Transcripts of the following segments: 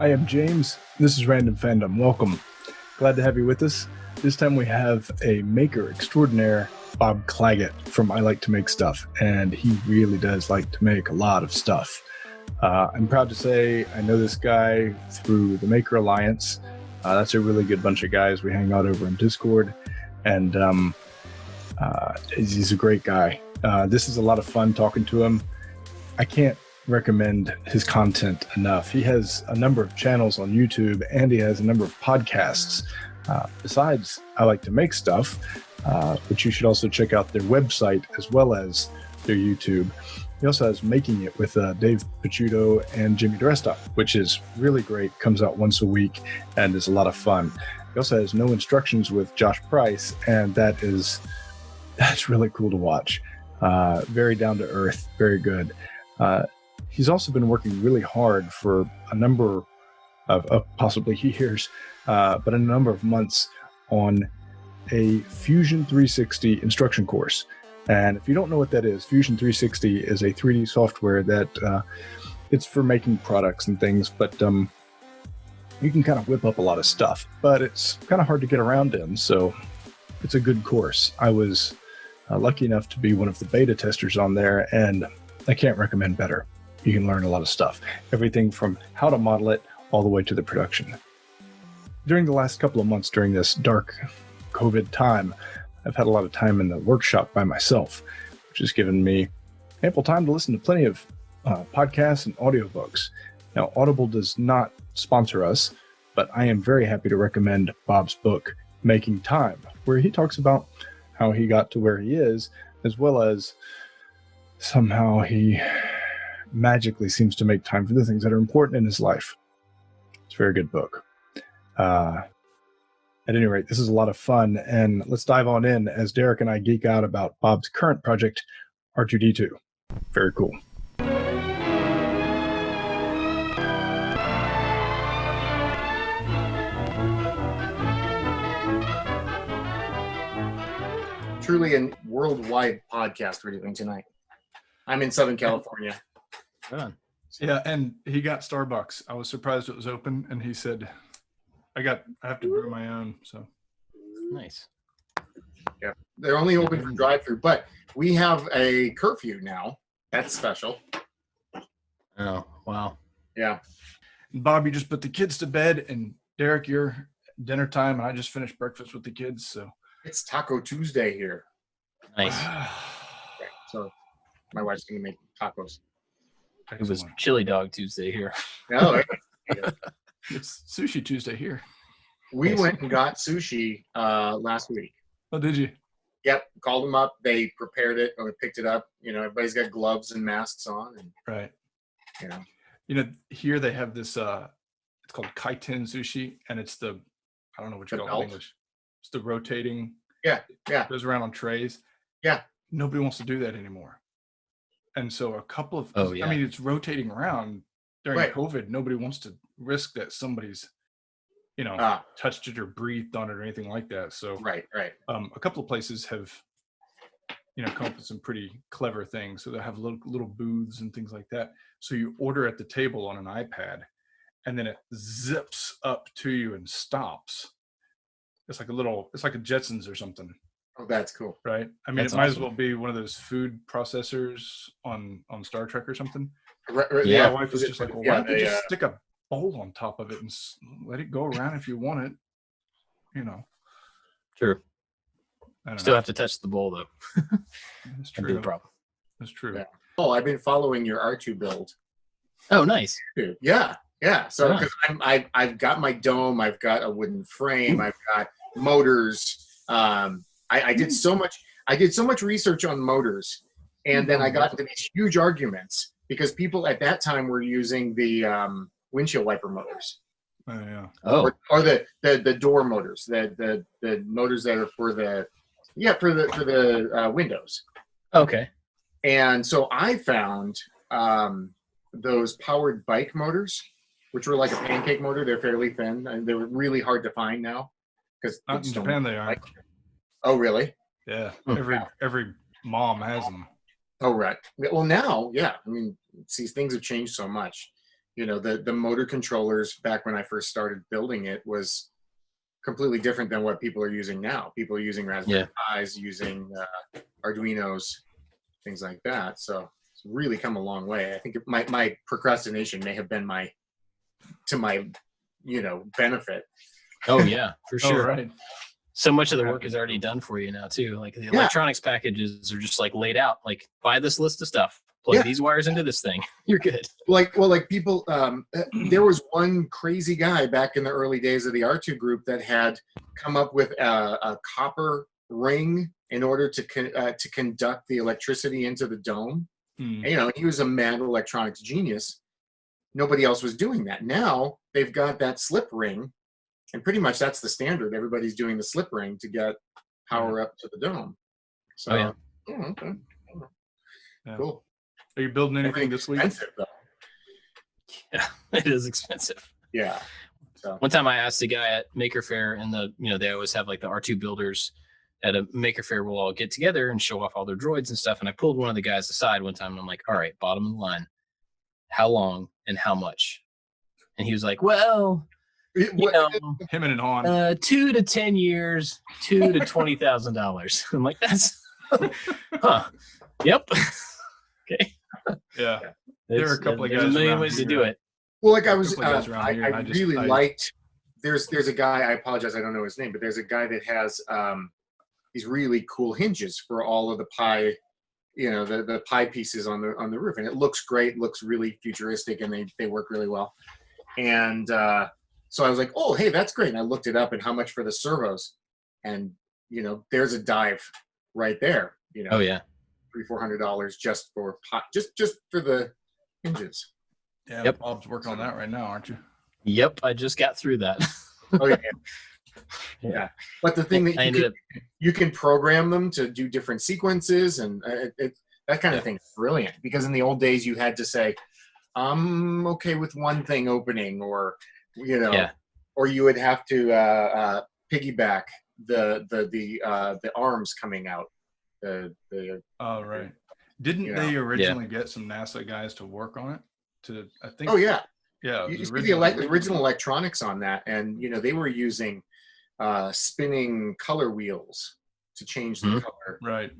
I am James. This is Random Fandom. Welcome. Glad to have you with us. This time we have a maker extraordinaire, Bob Clagett from I Like to Make Stuff, and he really does like to make a lot of stuff. I'm proud to say I know this guy through the Maker Alliance. That's a really good bunch of guys. We hang out over in Discord, and he's a great guy. This is a lot of fun talking to him. I can't recommend his content enough. He has a number of channels on YouTube, and he has a number of podcasts. Besides I Like to Make Stuff, but you should also check out their website as well as their YouTube. He also has Making It with Dave Picciuto and Jimmy DeResta, which is really great. Comes out once a week and is a lot of fun. He also has No Instructions with Josh Price, and that's really cool to watch. Very down to earth, very good. He's also been working really hard for a number of possibly years, but a number of months on a Fusion 360 instruction course. And if you don't know what that is, Fusion 360 is a 3D software that it's for making products and things, but you can kind of whip up a lot of stuff, but it's kind of hard to get around in. So it's a good course. I was lucky enough to be one of the beta testers on there, and I can't recommend better. You can learn a lot of stuff, everything from how to model it all the way to the production. During the last couple of months during this dark COVID time, I've had a lot of time in the workshop by myself, which has given me ample time to listen to plenty of podcasts and audiobooks. Now, Audible does not sponsor us, but I am very happy to recommend Bob's book, Making Time, where he talks about how he got to where he is, as well as somehow he magically seems to make time for the things that are important in his life. It's a very good book. At any rate, this is a lot of fun, and let's dive on in as Derek and I geek out about Bob's current project, R2D2. Very cool. Truly a worldwide podcast we're doing tonight. I'm in Southern California. Yeah, and he got Starbucks. I was surprised it was open, and he said, I have to brew my own. So nice. Yeah, they're only open for drive-through, but we have a curfew now. That's special. Oh, wow. Yeah. Bob, you just put the kids to bed, and Derek, you're dinner time, and I just finished breakfast with the kids. So it's Taco Tuesday here. Nice. Okay, so my wife's gonna make tacos. It was Chili Dog Tuesday here. No, it's Sushi Tuesday here. We went and got sushi last week. Oh, did you? Yep. Called them up. They prepared it or picked it up. You know, everybody's got gloves and masks on. And, right. You know, here they have this, it's called kaiten sushi, and it's I don't know what you call it in English. It's the rotating. Yeah. It goes around on trays. Yeah. Nobody wants to do that anymore. And so a couple of, I mean, it's rotating around during COVID. Nobody wants to risk that somebody's, touched it or breathed on it or anything like that. So right. A couple of places have, come up with some pretty clever things. So they have little booths and things like that. So you order at the table on an iPad, and then it zips up to you and stops. It's like a Jetsons or something. Oh, that's cool. Right? I mean, That's it might awesome. as well be one of those food processors on Star Trek or something. Right, yeah. My wife was just like, well, why don't you just stick a bowl on top of it and let it go around if you want it, True. I don't Still know. have to touch the bowl, though. That's That'd be true. the problem. That's true. Yeah. Oh, I've been following your R2 build. Oh, nice. Yeah. So because I've got my dome, I've got a wooden frame, I've got motors. I did so much research on motors, and then I got into these huge arguments because people at that time were using the windshield wiper motors. Oh, yeah. Or the door motors, the motors that are for the windows. Okay. And so I found those powered bike motors, which were like a pancake motor. They're fairly thin, and they were really hard to find now because Out in Japan they are. Oh, really? Yeah. Every mom has them. Oh, right. Well, now, yeah. I mean, see, things have changed so much. You know, the motor controllers back when I first started building it was completely different than what people are using now. People are using Raspberry Pis, using Arduinos, things like that. So it's really come a long way. I think my procrastination may have been my benefit. Oh yeah, for sure. Right. So much of the work is already done for you now too. Like the electronics packages are just like laid out. Like buy this list of stuff, plug these wires into this thing. You're good. Like people, there was one crazy guy back in the early days of the R2 group that had come up with a copper ring in order to conduct the electricity into the dome. And, you know, he was a mad electronics genius. Nobody else was doing that. Now they've got that slip ring, and pretty much that's the standard. Everybody's doing the slip ring to get power up to the dome. So, okay. Cool. Are you building anything this week? Though. Yeah, it is expensive. Yeah. So. One time I asked a guy at Maker Faire, and they always have like the R2 builders at a Maker Faire will all get together and show off all their droids and stuff. And I pulled one of the guys aside one time and I'm like, all right, bottom of the line, how long and how much? And he was like, well, him and Han, 2 to 10 years, $2,000 to $20,000. I'm like, that's, yep. Okay. Yeah. There are a couple of guys. There's a million ways to do it. Well, like I really liked, there's a guy, I apologize, I don't know his name, but there's a guy that has these really cool hinges for all of the pie, the pie pieces on the roof. And it looks great, looks really futuristic, and they work really well. And so I was like, oh, hey, that's great. And I looked it up and how much for the servos. And, there's a dive right there, Oh, yeah. $300-400 just for just for the hinges. Yeah, yep. Bob's working on that right now, aren't you? Yep, I just got through that. Oh yeah. Yeah. But the thing that you can program them to do different sequences, and that kind of thing is brilliant, because in the old days you had to say, I'm okay with one thing opening, or or you would have to piggyback the arms coming out. Oh right. Didn't they originally get some NASA guys to work on it? I think. Oh yeah. Yeah. You see the original electronics on that, and they were using spinning color wheels to change the color. Right.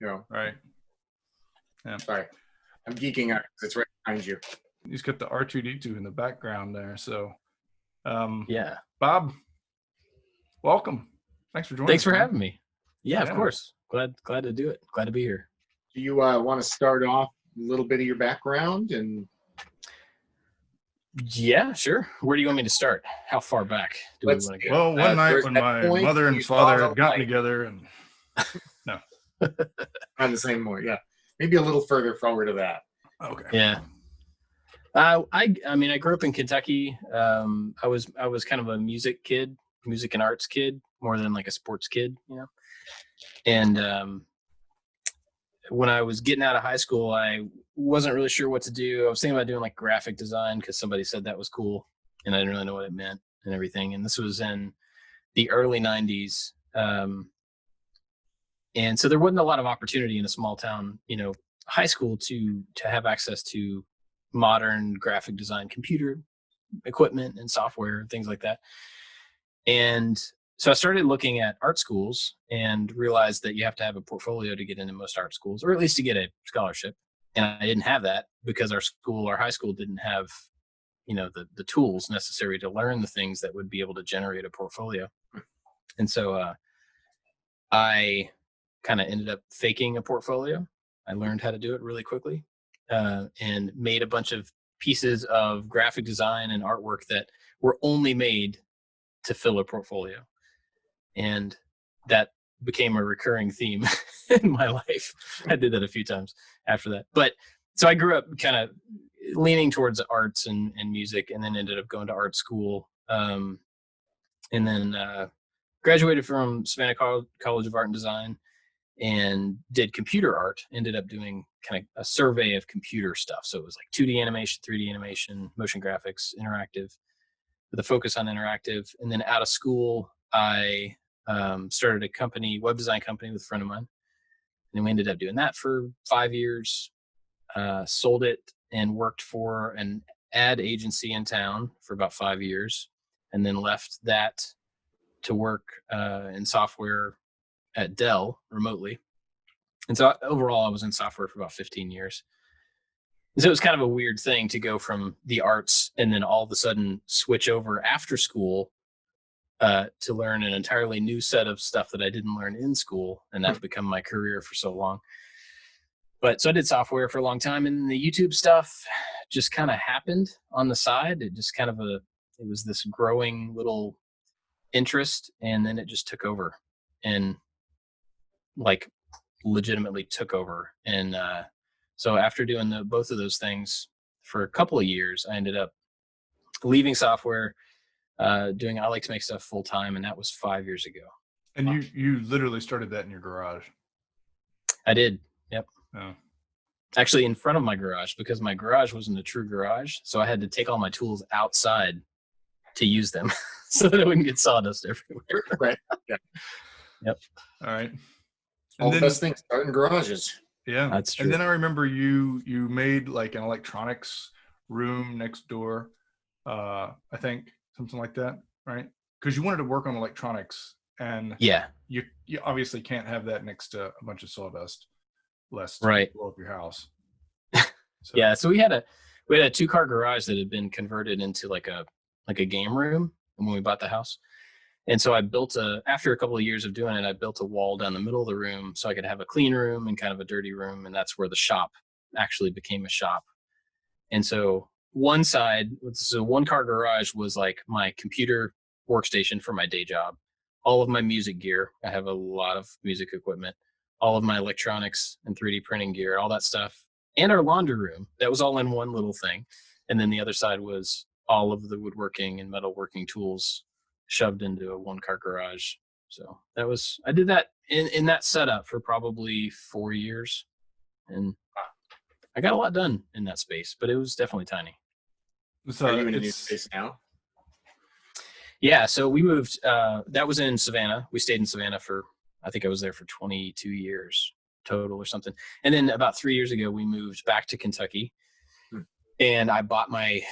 Right. Yeah. Sorry, I'm geeking out because it's right behind you. He's got the R2D2 in the background there. So, yeah. Bob, welcome. Thanks for joining. Thanks for having me. Yeah, of course. Glad to do it. Glad to be here. Do you want to start off a little bit of your background and? Yeah, sure. Where do you want me to start? How far back do we want to go? Well, one night when my mother and father had gotten together, and no, on the same morning, yeah, maybe a little further forward to that. Okay. Yeah. I mean, I grew up in Kentucky. I was kind of a music and arts kid, more than like a sports kid, And when I was getting out of high school, I wasn't really sure what to do. I was thinking about doing like graphic design because somebody said that was cool, and I didn't really know what it meant and everything. And this was in the early 90s. And so there wasn't a lot of opportunity in a small town, high school to have access to modern graphic design computer equipment and software and things like that. And so I started looking at art schools and realized that you have to have a portfolio to get into most art schools, or at least to get a scholarship. And I didn't have that because our high school didn't have, the tools necessary to learn the things that would be able to generate a portfolio. And so I kind of ended up faking a portfolio. I learned how to do it really quickly and made a bunch of pieces of graphic design and artwork that were only made to fill a portfolio. And that became a recurring theme in my life. I did that a few times after that. But so I grew up kind of leaning towards arts and music, and then ended up going to art school. And then graduated from Savannah College of Art and Design and did computer art. Ended up doing kind of a survey of computer stuff. So it was like 2D animation, 3D animation, motion graphics, interactive, with a focus on interactive. And then out of school, I started a company, web design company, with a friend of mine. And we ended up doing that for 5 years, sold it, and worked for an ad agency in town for about 5 years, and then left that to work in software at Dell remotely. And so overall, I was in software for about 15 years. So it was kind of a weird thing to go from the arts and then all of a sudden switch over after school to learn an entirely new set of stuff that I didn't learn in school. And that's become my career for so long. But so I did software for a long time, and the YouTube stuff just kind of happened on the side. It just kind of it was this growing little interest, and then it just took over and like legitimately took over. And so after doing both of those things for a couple of years, I ended up leaving software, doing, I like to make stuff full time. And that was 5 years ago. And you literally started that in your garage. I did. Yep. Oh. Actually in front of my garage, because my garage wasn't a true garage. So I had to take all my tools outside to use them so that I wouldn't get sawdust everywhere. Right. Yeah. Yep. All right. All the best things start in garages. Yeah. That's true. And then I remember you made like an electronics room next door. I think something like that, right? Because you wanted to work on electronics, and yeah, you obviously can't have that next to a bunch of sawdust, lest right, blow up your house. So. Yeah, so we had a 2-car garage that had been converted into like a game room when we bought the house. And so I built after a couple of years of doing it, I built a wall down the middle of the room so I could have a clean room and kind of a dirty room. And that's where the shop actually became a shop. And so one side, so 1-car garage was like my computer workstation for my day job, all of my music gear. I have a lot of music equipment, all of my electronics and 3D printing gear, all that stuff, and our laundry room. That was all in one little thing. And then the other side was all of the woodworking and metalworking tools shoved into a 1-car garage. So I did that in that setup for probably 4 years, and I got a lot done in that space, but it was definitely tiny. So are you in a new space now? Yeah, so we moved, that was in Savannah. We stayed in Savannah I think I was there for 22 years total or something. And then about 3 years ago, we moved back to Kentucky, and I bought my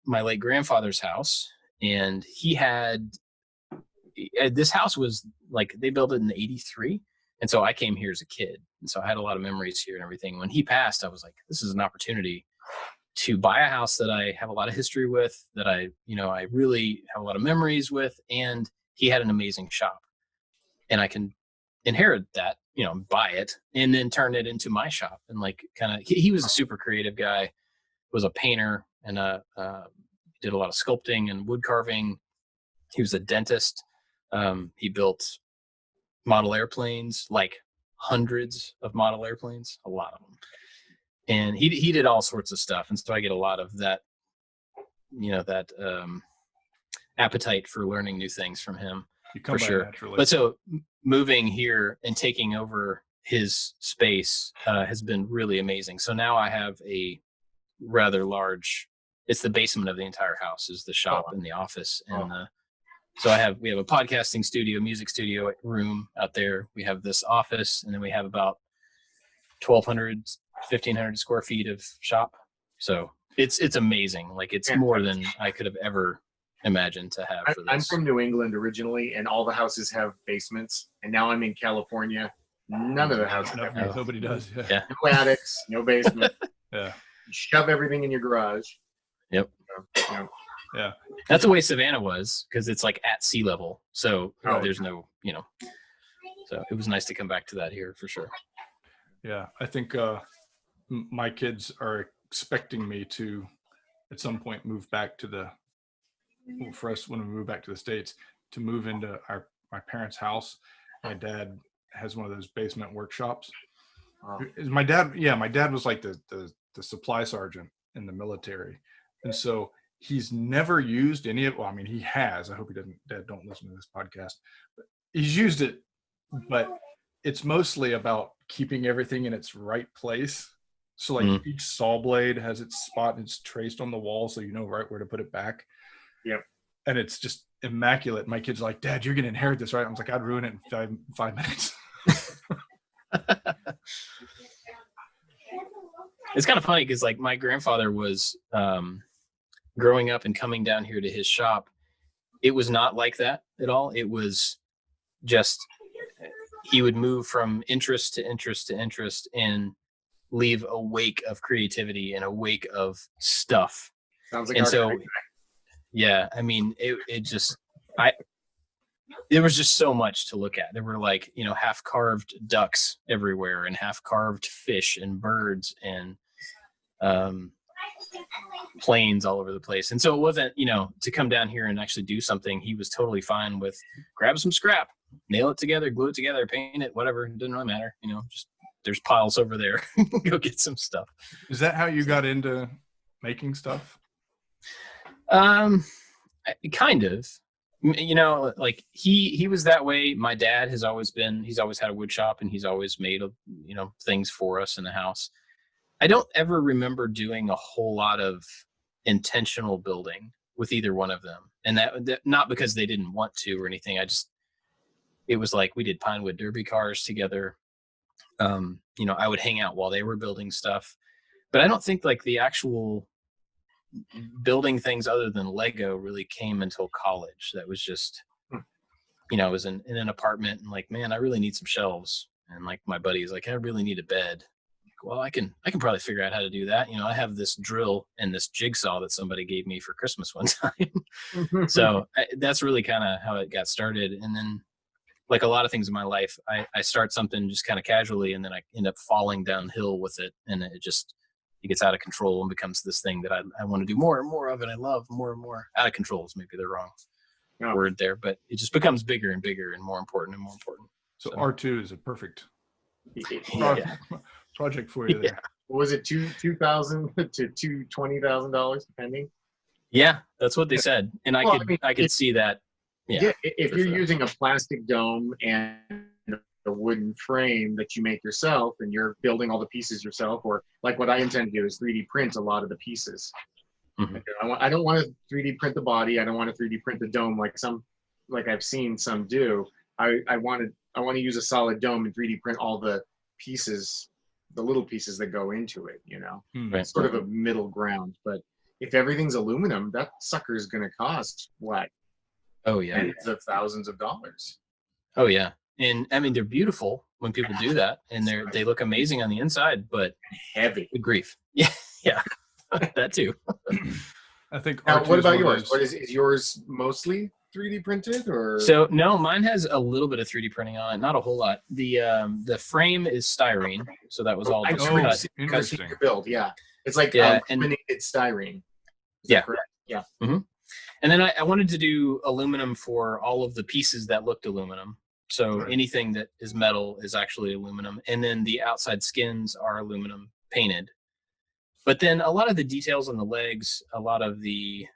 late grandfather's house. And this house was like, they built it in '83. And so I came here as a kid. And so I had a lot of memories here and everything. When he passed, I was like, this is an opportunity to buy a house that I have a lot of history with, that I really have a lot of memories with. And he had an amazing shop, and I can inherit that, buy it and then turn it into my shop. And like, he was a super creative guy, was a painter, and did a lot of sculpting and wood carving. He was a dentist. He built model airplanes, like hundreds of model airplanes, a lot of them. And he did all sorts of stuff. And so I get a lot of that, that appetite for learning new things from him, for sure. Naturally. But so moving here and taking over his space has been really amazing. So now I have a rather large, it's the basement of the entire house is the shop and the office. And so we have a podcasting studio, music studio room out there. We have this office, and then we have about 1,200, 1,500 square feet of shop. So it's amazing. Like, it's more than I could have ever imagined to have. I'm from New England originally, and all the houses have basements. And now I'm in California. None of the houses have basements. Nobody does. Yeah. No attics, no basement. Yeah. You shove everything in your garage. Yep. Yeah. That's the way Savannah was, because it's like at sea level. So there's no, so it was nice to come back to that here for sure. Yeah. I think my kids are expecting me to at some point move back to for us when we move back to the States, to move into my parents' house. My dad has one of those basement workshops. My dad was like the supply sergeant in the military. And so he's never used any of, well, I mean, he has, I hope Dad don't listen to this podcast, but he's used it, but it's mostly about keeping everything in its right place. So like each saw blade has its spot, and it's traced on the wall, so you know right where to put it back. Yep. And it's just immaculate. My kid's like, Dad, you're going to inherit this, right? I was like, I'd ruin it in 5 minutes. It's kind of funny because like my grandfather was growing up and coming down here to his shop. It was not like that at all. It was just he would move from interest to interest to interest and leave a wake of creativity and a wake of stuff. Sounds like And our so kind of yeah, I mean it just I there was just so much to look at. There were like, you know, half carved ducks everywhere and half carved fish and birds and planes all over the place. And so it wasn't, you know, to come down here and actually do something, he was totally fine with grab some scrap, nail it together, glue it together, paint it, whatever. It didn't really matter. You know, just there's piles over there. Go get some stuff. Is that how you got into making stuff? Kind of. You know, like he was that way. My dad has always been, he's always had a wood shop and he's always made, you know, things for us in the house. I don't ever remember doing a whole lot of intentional building with either one of them. And that not because they didn't want to or anything. It was like we did Pinewood Derby cars together. You know, I would hang out while they were building stuff, but I don't think like the actual building things other than Lego really came until college. That was just, you know, I was in an apartment and like, man, I really need some shelves. And like my buddy is like, I really need a bed. Well, I can probably figure out how to do that. You know, I have this drill and this jigsaw that somebody gave me for Christmas one time. So that's really kind of how it got started. And then like a lot of things in my life, I start something just kind of casually and then I end up falling downhill with it. And it gets out of control and becomes this thing that I want to do more and more of. And I love more and more. Out of control is maybe the wrong word there, but it just becomes bigger and bigger and more important and more important. So R2 is a perfect project for you there. Yeah. What was it, $2,000 to $20,000 depending? Yeah, that's what they said. And I could see that. Yeah. If you're using a plastic dome and a wooden frame that you make yourself and you're building all the pieces yourself, or like what I intend to do is 3D print a lot of the pieces. Mm-hmm. I don't want to 3D print the body. I don't want to 3D print the dome like I've seen some do. I want to use a solid dome and 3D print all the pieces, the little pieces that go into it, you know. Right. It's sort of a middle ground. But if everything's aluminum, that sucker is going to cost what? Oh yeah. Tens of thousands of dollars. Oh yeah. And I mean, they're beautiful when people do that and they look amazing on the inside, but Heavy. good grief. Yeah. Yeah. That too. I think. Now, R2 what about is one of yours? those- What is yours mostly 3D printed or? So no, mine has a little bit of 3D printing on it, not a whole lot. The frame is styrene, so that was all I just know cut. I've seen interesting. your build. Yeah, it's like and laminated styrene. Is Yeah. that correct? Yeah. Mm-hmm. And then I wanted to do aluminum for all of the pieces that looked aluminum. So anything that is metal is actually aluminum. And then the outside skins are aluminum painted. But then a lot of the details on the legs, a lot of the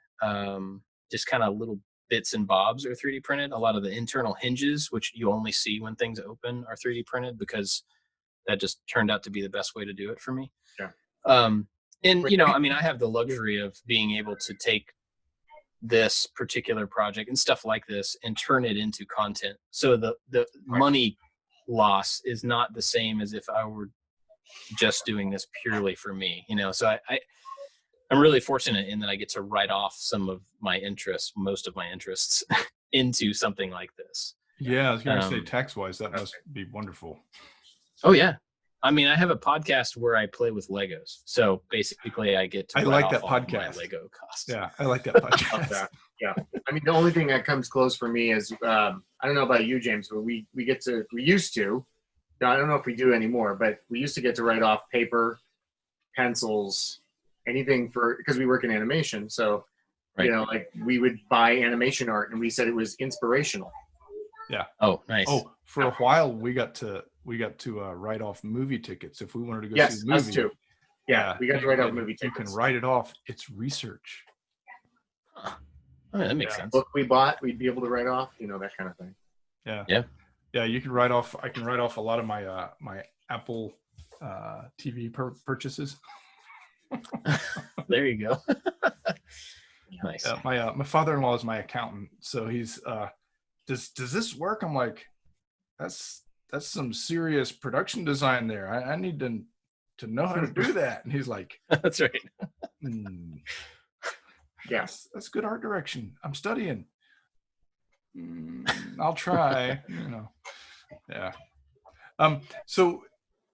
just kind of little bits and bobs are 3D printed. A lot of the internal hinges, which you only see when things open, are 3D printed because that just turned out to be the best way to do it for me. Yeah. And, you know, I mean, I have the luxury of being able to take this particular project and stuff like this and turn it into content. So the money loss is not the same as if I were just doing this purely for me, you know? So I'm really fortunate in that I get to write off some of my interests, most of my interests into something like this. Yeah, I was going to say tax-wise, that must be wonderful. Oh yeah. I mean, I have a podcast where I play with Legos. So basically I get to I write like off that all of podcast. my Lego costs. Yeah, I like that podcast. Yeah. I mean, the only thing that comes close for me is I don't know about you, James, but we used to. I don't know if we do anymore, but we used to get to write off paper, pencils, anything because we work in animation. So, you know, like we would buy animation art and we said it was inspirational. Yeah. Oh, nice. Oh, for a while we got to write off movie tickets if we wanted to go see the movie. Us too. Yeah, we got to write off movie tickets. You can write it off. It's research. I mean, that makes sense. Book we bought, we'd be able to write off, you know, that kind of thing. Yeah. Yeah. Yeah, you can write off. I can write off a lot of my my Apple TV purchases. There you go. Nice. My father-in-law is my accountant, so he's does this work? I'm like, that's some serious production design there. I need to to know how to do that. And he's like, That's right. Yes. That's good art direction. I'm studying. I'll try, Yeah. So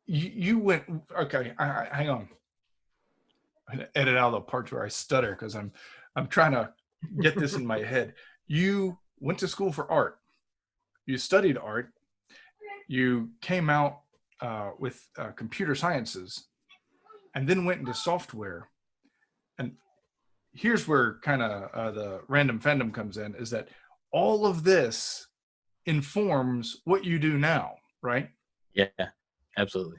you went, okay, hang on. I'm gonna edit out the parts where I stutter because I'm trying to get this in my head. You went to school for art. You studied art. You came out with computer sciences, and then went into software. And here's where kind of the Random Fandom comes in, is that all of this informs what you do now, right? Yeah, absolutely.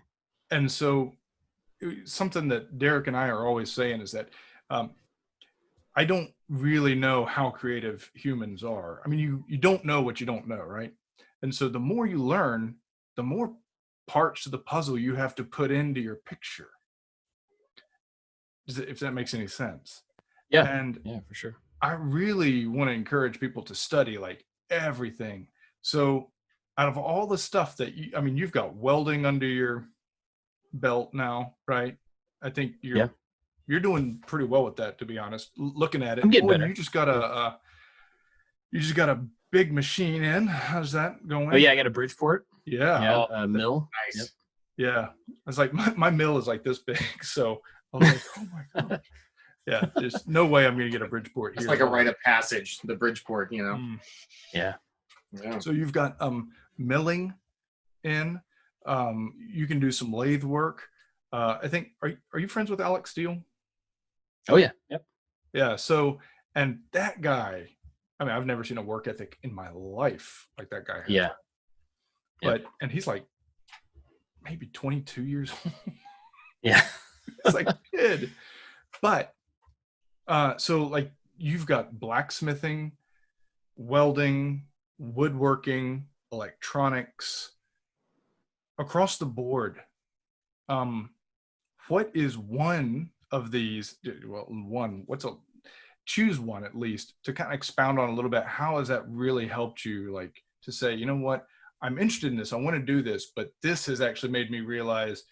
And so something that Derek and I are always saying is that I don't really know how creative humans are. I mean, you don't know what you don't know, right? And so the more you learn, the more parts of the puzzle you have to put into your picture. If that makes any sense. Yeah. And yeah, for sure. I really want to encourage people to study like everything. So out of all the stuff that you've got welding under your belt now, right? I think you're doing pretty well with that, to be honest. Looking at it, I'm getting better. You just got a big machine in. How's that going? Oh yeah, I got a Bridgeport. Yeah. A mill. Nice. Yep. Yeah. It's like my mill is like this big, so I was like, oh my god. Yeah, there's no way I'm going to get a Bridgeport here. It's like a rite of passage, the Bridgeport, Yeah. Yeah. So you've got milling in. You can do some lathe work. I think are you friends with Alex Steele? Oh yeah. Yep. Yeah. So, and that guy, I've never seen a work ethic in my life like that guy has. Yeah. But and he's like maybe 22 years old. Yeah. It's like a kid. But so like you've got blacksmithing, welding, woodworking, electronics, across the board. What is one of these? Well, choose one at least to kind of expound on a little bit. How has that really helped you, like, to say, you know what, I'm interested in this, I want to do this, but this has actually made me realize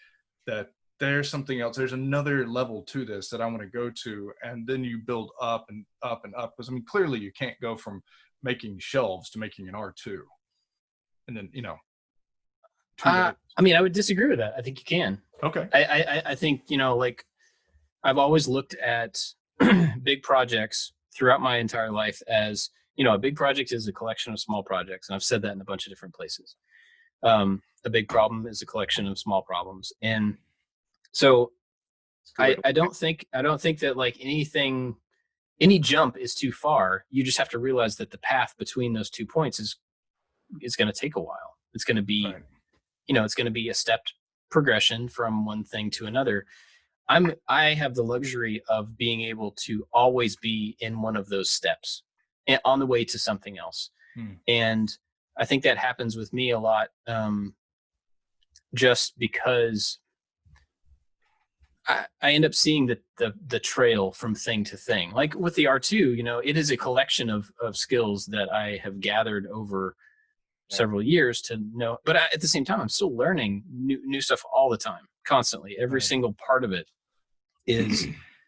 that there's something else, there's another level to this that I want to go to, and then you build up and up and up, because clearly you can't go from making shelves to making an R2 and then I would disagree with that. I think you can. Okay. I think, like, I've always looked at big projects throughout my entire life as, a big project is a collection of small projects. And I've said that in a bunch of different places. A big problem is a collection of small problems. And so I don't think that like any jump is too far. You just have to realize that the path between those 2 points is going to take a while. It's going to be, Right. It's going to be a stepped progression from one thing to another. I have the luxury of being able to always be in one of those steps and on the way to something else. And I think that happens with me a lot, just because I end up seeing the trail from thing to thing. Like with the R2, it is a collection of skills that I have gathered over several years to know, but at the same time, I'm still learning new stuff all the time, constantly. Every single part of it is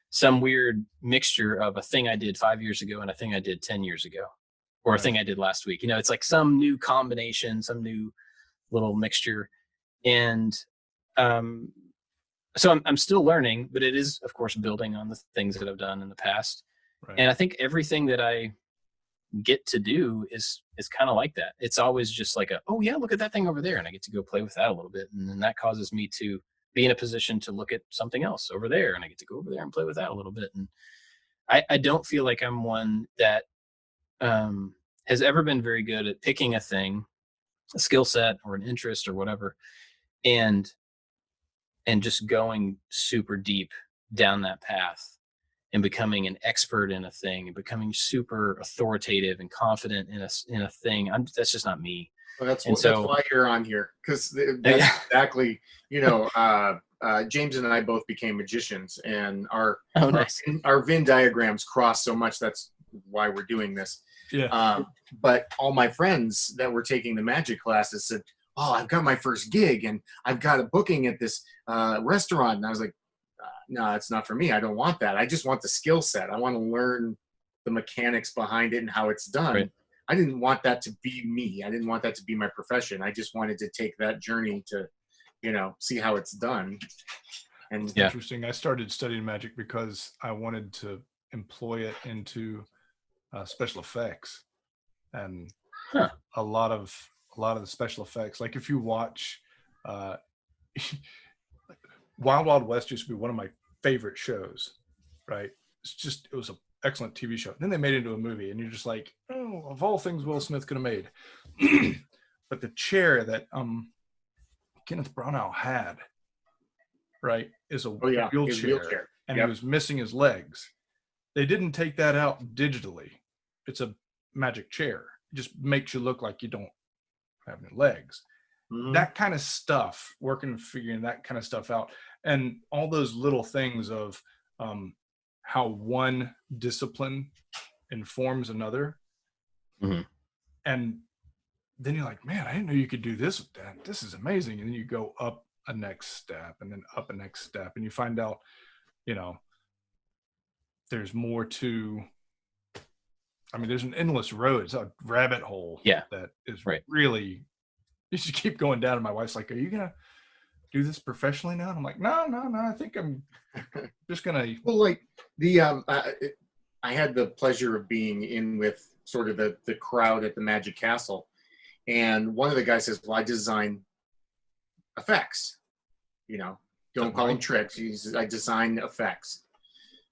some weird mixture of a thing I did 5 years ago and a thing I did 10 years ago, or a thing I did last week. It's like some new combination, some new little mixture. And so I'm still learning, but it is, of course, building on the things that I've done in the past. Right. And I think everything that I get to do is kind of like that. It's always just like oh yeah, look at that thing over there, and I get to go play with that a little bit, and then that causes me to be in a position to look at something else over there, and I get to go over there and play with that a little bit. And I don't feel like I'm one that has ever been very good at picking a thing, a skill set or an interest or whatever, and just going super deep down that path and becoming an expert in a thing and becoming super authoritative and confident in a thing. That's just not me. Well, that's why you're on here, because that's exactly, James and I both became magicians, and our Venn diagrams cross so much. That's why we're doing this. Yeah. But all my friends that were taking the magic classes said, oh, I've got my first gig and I've got a booking at this restaurant. And I was like, no, it's not for me. I don't want that. I just want the skill set. I want to learn the mechanics behind it and how it's done. Right. I didn't want that to be me. I didn't want that to be my profession. I just wanted to take that journey to, see how it's done. And Yeah. Interesting. I started studying magic because I wanted to employ it into special effects, and a lot of the special effects. Like if you watch Wild Wild West used to be one of my favorite shows, right? It was an excellent TV show. Then they made it into a movie, and you're just like, oh, of all things Will Smith could have made. But the chair that Kenneth Branagh had, right, is a wheelchair, and he was missing his legs. They didn't take that out digitally. It's a magic chair. It just makes you look like you don't have any legs. Mm-hmm. That kind of stuff, figuring that kind of stuff out, and all those little things of how one discipline informs another. Mm-hmm. And then you're like, man, I didn't know you could do this with that. This is amazing. And then you go up a next step, and then up a next step, and you find out, there's more to, there's an endless road. It's a rabbit hole that is really, you should keep going down. And my wife's like, are you going to do this professionally now? And I'm like, no, I think I'm just going to. Well, like I had the pleasure of being in with sort of the crowd at the Magic Castle. And one of the guys says, well, I design effects, don't call them tricks. He says, I design effects.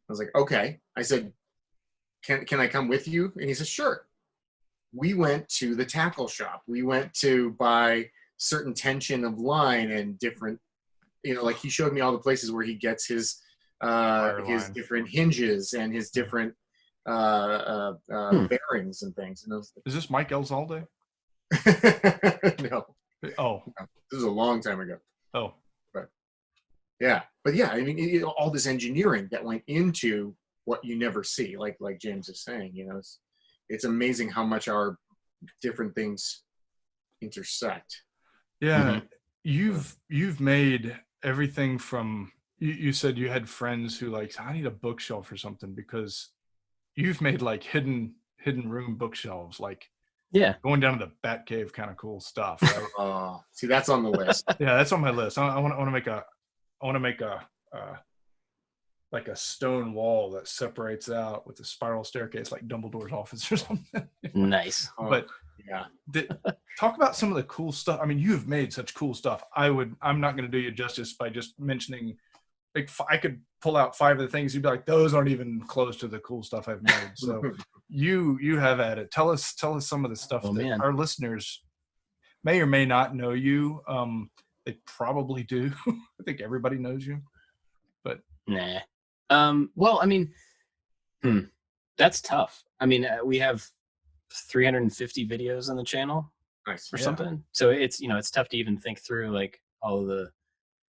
I was like, okay. I said, can I come with you? And he says, sure. We went to the tackle shop. We went to buy certain tension of line and different, like he showed me all the places where he gets his different hinges and his different bearings and things. And is this Mike Elzalde? No. Oh. No. This was a long time ago. Oh. But yeah, all this engineering that went into what you never see, like James is saying, it's amazing how much our different things intersect. Yeah. Mm-hmm. You've made everything from, you said you had friends who like, I need a bookshelf or something, because you've made like hidden room bookshelves, like going down to the Bat Cave kind of cool stuff. Right? See, that's on the list. Yeah, that's on my list. I want to make a like a stone wall that separates out with a spiral staircase, like Dumbledore's office or something. Nice. But talk about some of the cool stuff. You've made such cool stuff. I'm not going to do you justice by just mentioning. Like, I could pull out 5 of the things. You'd be like, those aren't even close to the cool stuff I've made. So you have at it. Tell us some of the stuff that our listeners may or may not know you. They probably do. I think everybody knows you, but nah. Well, that's tough. We have 350 videos on the channel or something. So it's, it's tough to even think through like all of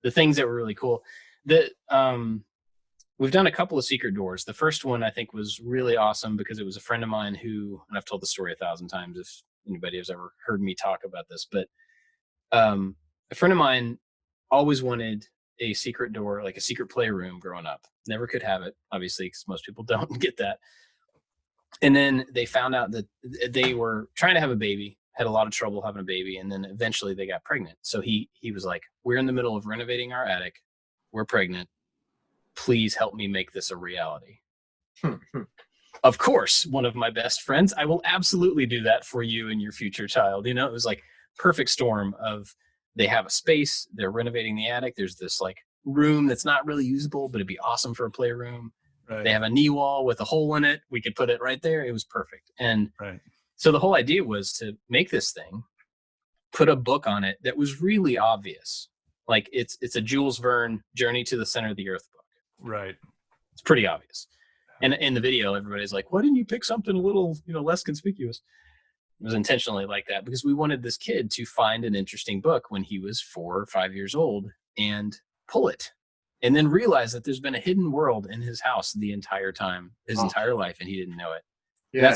the things that were really cool. We've done a couple of secret doors. The first one I think was really awesome because it was a friend of mine who, and I've told the story 1,000 times if anybody has ever heard me talk about this, but a friend of mine always wanted a secret door, like a secret playroom growing up. Never could have it, obviously, because most people don't get that. And then they found out that they were trying to have a baby, had a lot of trouble having a baby, and then eventually they got pregnant. So he was like, we're in the middle of renovating our attic. We're pregnant. Please help me make this a reality. Of course, one of my best friends, I will absolutely do that for you and your future child. It was like perfect storm of, they have a space, they're renovating the attic. There's this like room that's not really usable, but it'd be awesome for a playroom. Right. They have a knee wall with a hole in it. We could put it right there. It was perfect. And so the whole idea was to make this thing, put a book on it that was really obvious. Like it's a Jules Verne Journey to the Center of the Earth book. Right. It's pretty obvious. And in the video, everybody's like, why didn't you pick something a little, less conspicuous? It was intentionally like that because we wanted this kid to find an interesting book when he was 4 or 5 years old and pull it and then realize that there's been a hidden world in his house the entire time, his entire life, and he didn't know it. Yeah.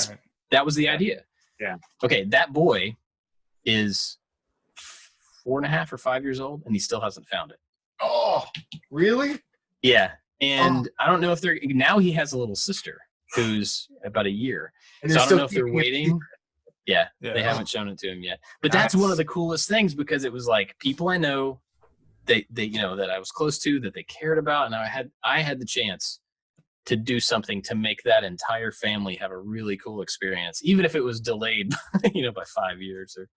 That was the idea. Yeah. Okay. That boy is 4.5 or 5 years old, and he still hasn't found it. Oh, really? Yeah. And I don't know if they're now he has a little sister who's about a year. And So they're I don't still know if they're keeping it waiting. Yeah, Yeah. they haven't shown it to him yet. But that's one of the coolest things, because it was like people I know, they that I was close to, that they cared about, and I had the chance to do something to make that entire family have a really cool experience, even if it was delayed, by 5 years or.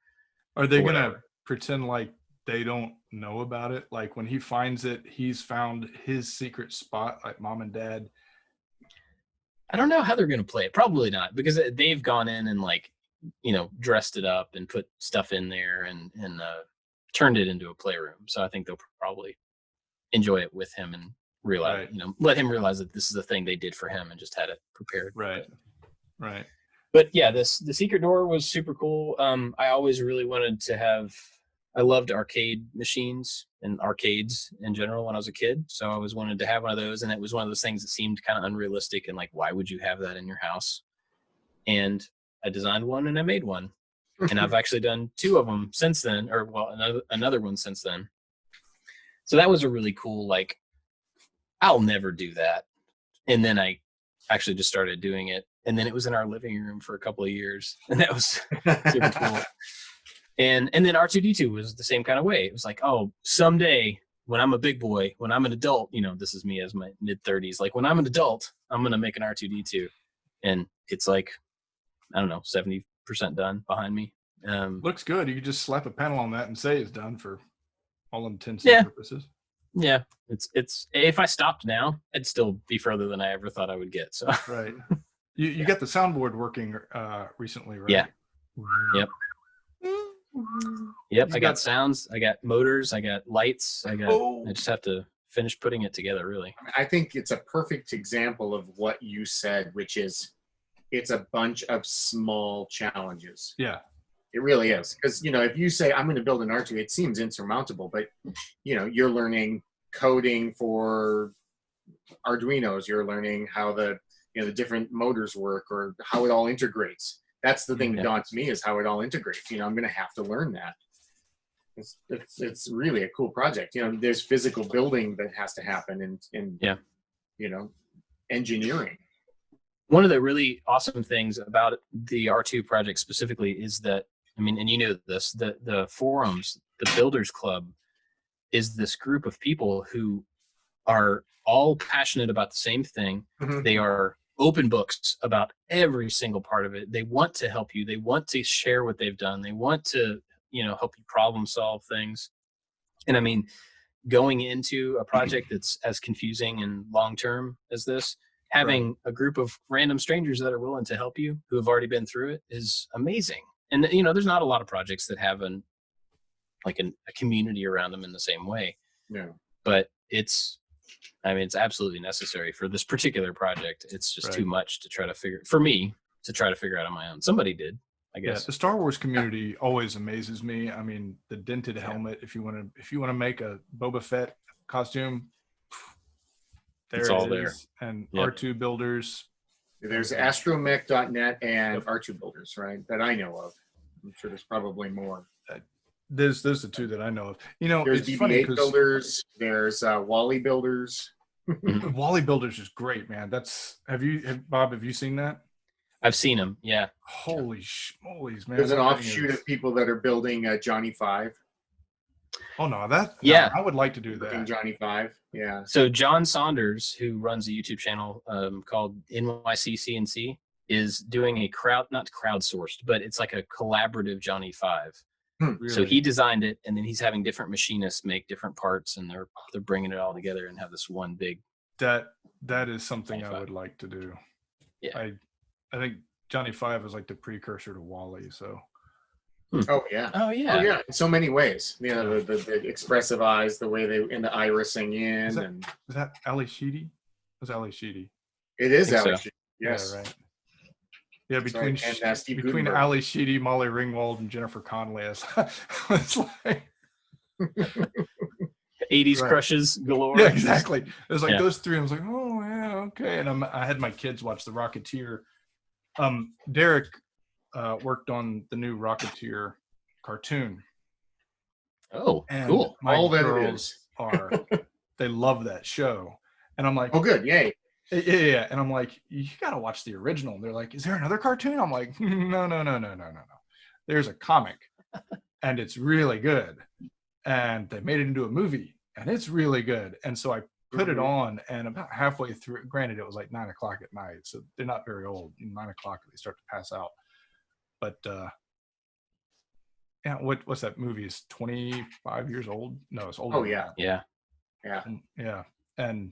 Are they whatever. gonna pretend like they don't know about it? Like when he finds it, he's found his secret spot, like mom and dad. I don't know how they're going to play it. Probably not, because they've gone in and dressed it up and put stuff in there and turned it into a playroom. So I think they'll probably enjoy it with him and realize, Right. let him realize that this is a thing they did for him and just had it prepared. Right. Right. But yeah, the secret door was super cool. I always really wanted to have. I loved arcade machines and arcades in general when I was a kid. So I always wanted to have one of those, and it was one of those things that seemed kind of unrealistic and like, why would you have that in your house? And I designed one and I made one, and I've actually done 2 of them since then, or another one since then. So that was a really cool, like, I'll never do that. And then I actually just started doing it. And then it was in our living room for a couple of years, and that was super cool. And then R2D2 was the same kind of way. It was like, oh, someday when I'm a big boy, when I'm an adult, this is me as my mid-30s. Like when I'm an adult, I'm going to make an R2D2. And it's like, I don't know, 70% done behind me. Looks good. You could just slap a panel on that and say it's done for all intents and purposes. Yeah. It's if I stopped now, I'd still be further than I ever thought I would get. So right. You got the soundboard working recently, right? Yeah. Yep. I got sounds, I got motors, I got lights, I just have to finish putting it together, really. I think it's a perfect example of what you said, which is it's a bunch of small challenges. Yeah. It really is. Because, if you say, I'm going to build an R2, it seems insurmountable, but, you're learning coding for Arduinos. You're learning how the different motors work or how it all integrates. That's the thing that daunts me, is how it all integrates. I'm going to have to learn that. It's really a cool project. There's physical building that has to happen and engineering. One of the really awesome things about the R2 project specifically is that, and you know this, the forums, the Builders Club is this group of people who are all passionate about the same thing. Mm-hmm. They are open books about every single part of it. They want to help you. They want to share what they've done. They want to, help you problem solve things. And going into a project that's as confusing and long-term as this, having a group of random strangers that are willing to help you, who have already been through it, is amazing. And, there's not a lot of projects that have a community around them in the same way. Yeah. But it's absolutely necessary for this particular project. It's just too much to try to figure out on my own. Somebody did, I guess. Yeah, the Star Wars community always amazes me. The dented helmet, if you want to make a Boba Fett costume, it's all there. And R2 builders. There's astromech.net and R2 builders, right? That I know of. I'm sure there's probably more. There's the 2 that I know of. There's it's funny because builders. There's Wally builders. Wally builders is great, man. Bob, have you seen that? I've seen them. Yeah. Holy schmolies, man! There's an offshoot of people that are building Johnny 5. Oh no, I would like to do that. Johnny 5. Yeah. So John Saunders, who runs a YouTube channel called NYC CNC, is doing not crowdsourced, but it's like a collaborative Johnny 5. Really? So he designed it, and then he's having different machinists make different parts, and they're bringing it all together and have this one big. That is something I would like to do. Yeah. I think Johnny 5 is like the precursor to Wally. So. Oh yeah. In so many ways. The expressive eyes, the way they and the irising in. Is that Ali Sheedy? It's Ali Sheedy. It is Ali Sheedy. Yes. Yeah, right. Yeah, between Ali Sheedy, Molly Ringwald, and Jennifer Connelly, it's like 80s crushes galore. Yeah, exactly. It was like those 3. I was like, oh yeah, okay. And I had my kids watch The Rocketeer. Derek worked on the new Rocketeer cartoon. Oh, And cool. my All that it girls is. they love that show. And I'm like, Oh, good. Yay. yeah. And I'm like, you got to watch the original. And they're like, is there another cartoon? I'm like, no. There's a comic and it's really good. And they made it into a movie and it's really good. And so I put it on, and about halfway through, granted, it was like 9 o'clock at night. So they're not very old. 9 o'clock, they start to pass out. But yeah, what's that movie? Is 25 years old? No, it's older. Oh, yeah. Yeah. Yeah. And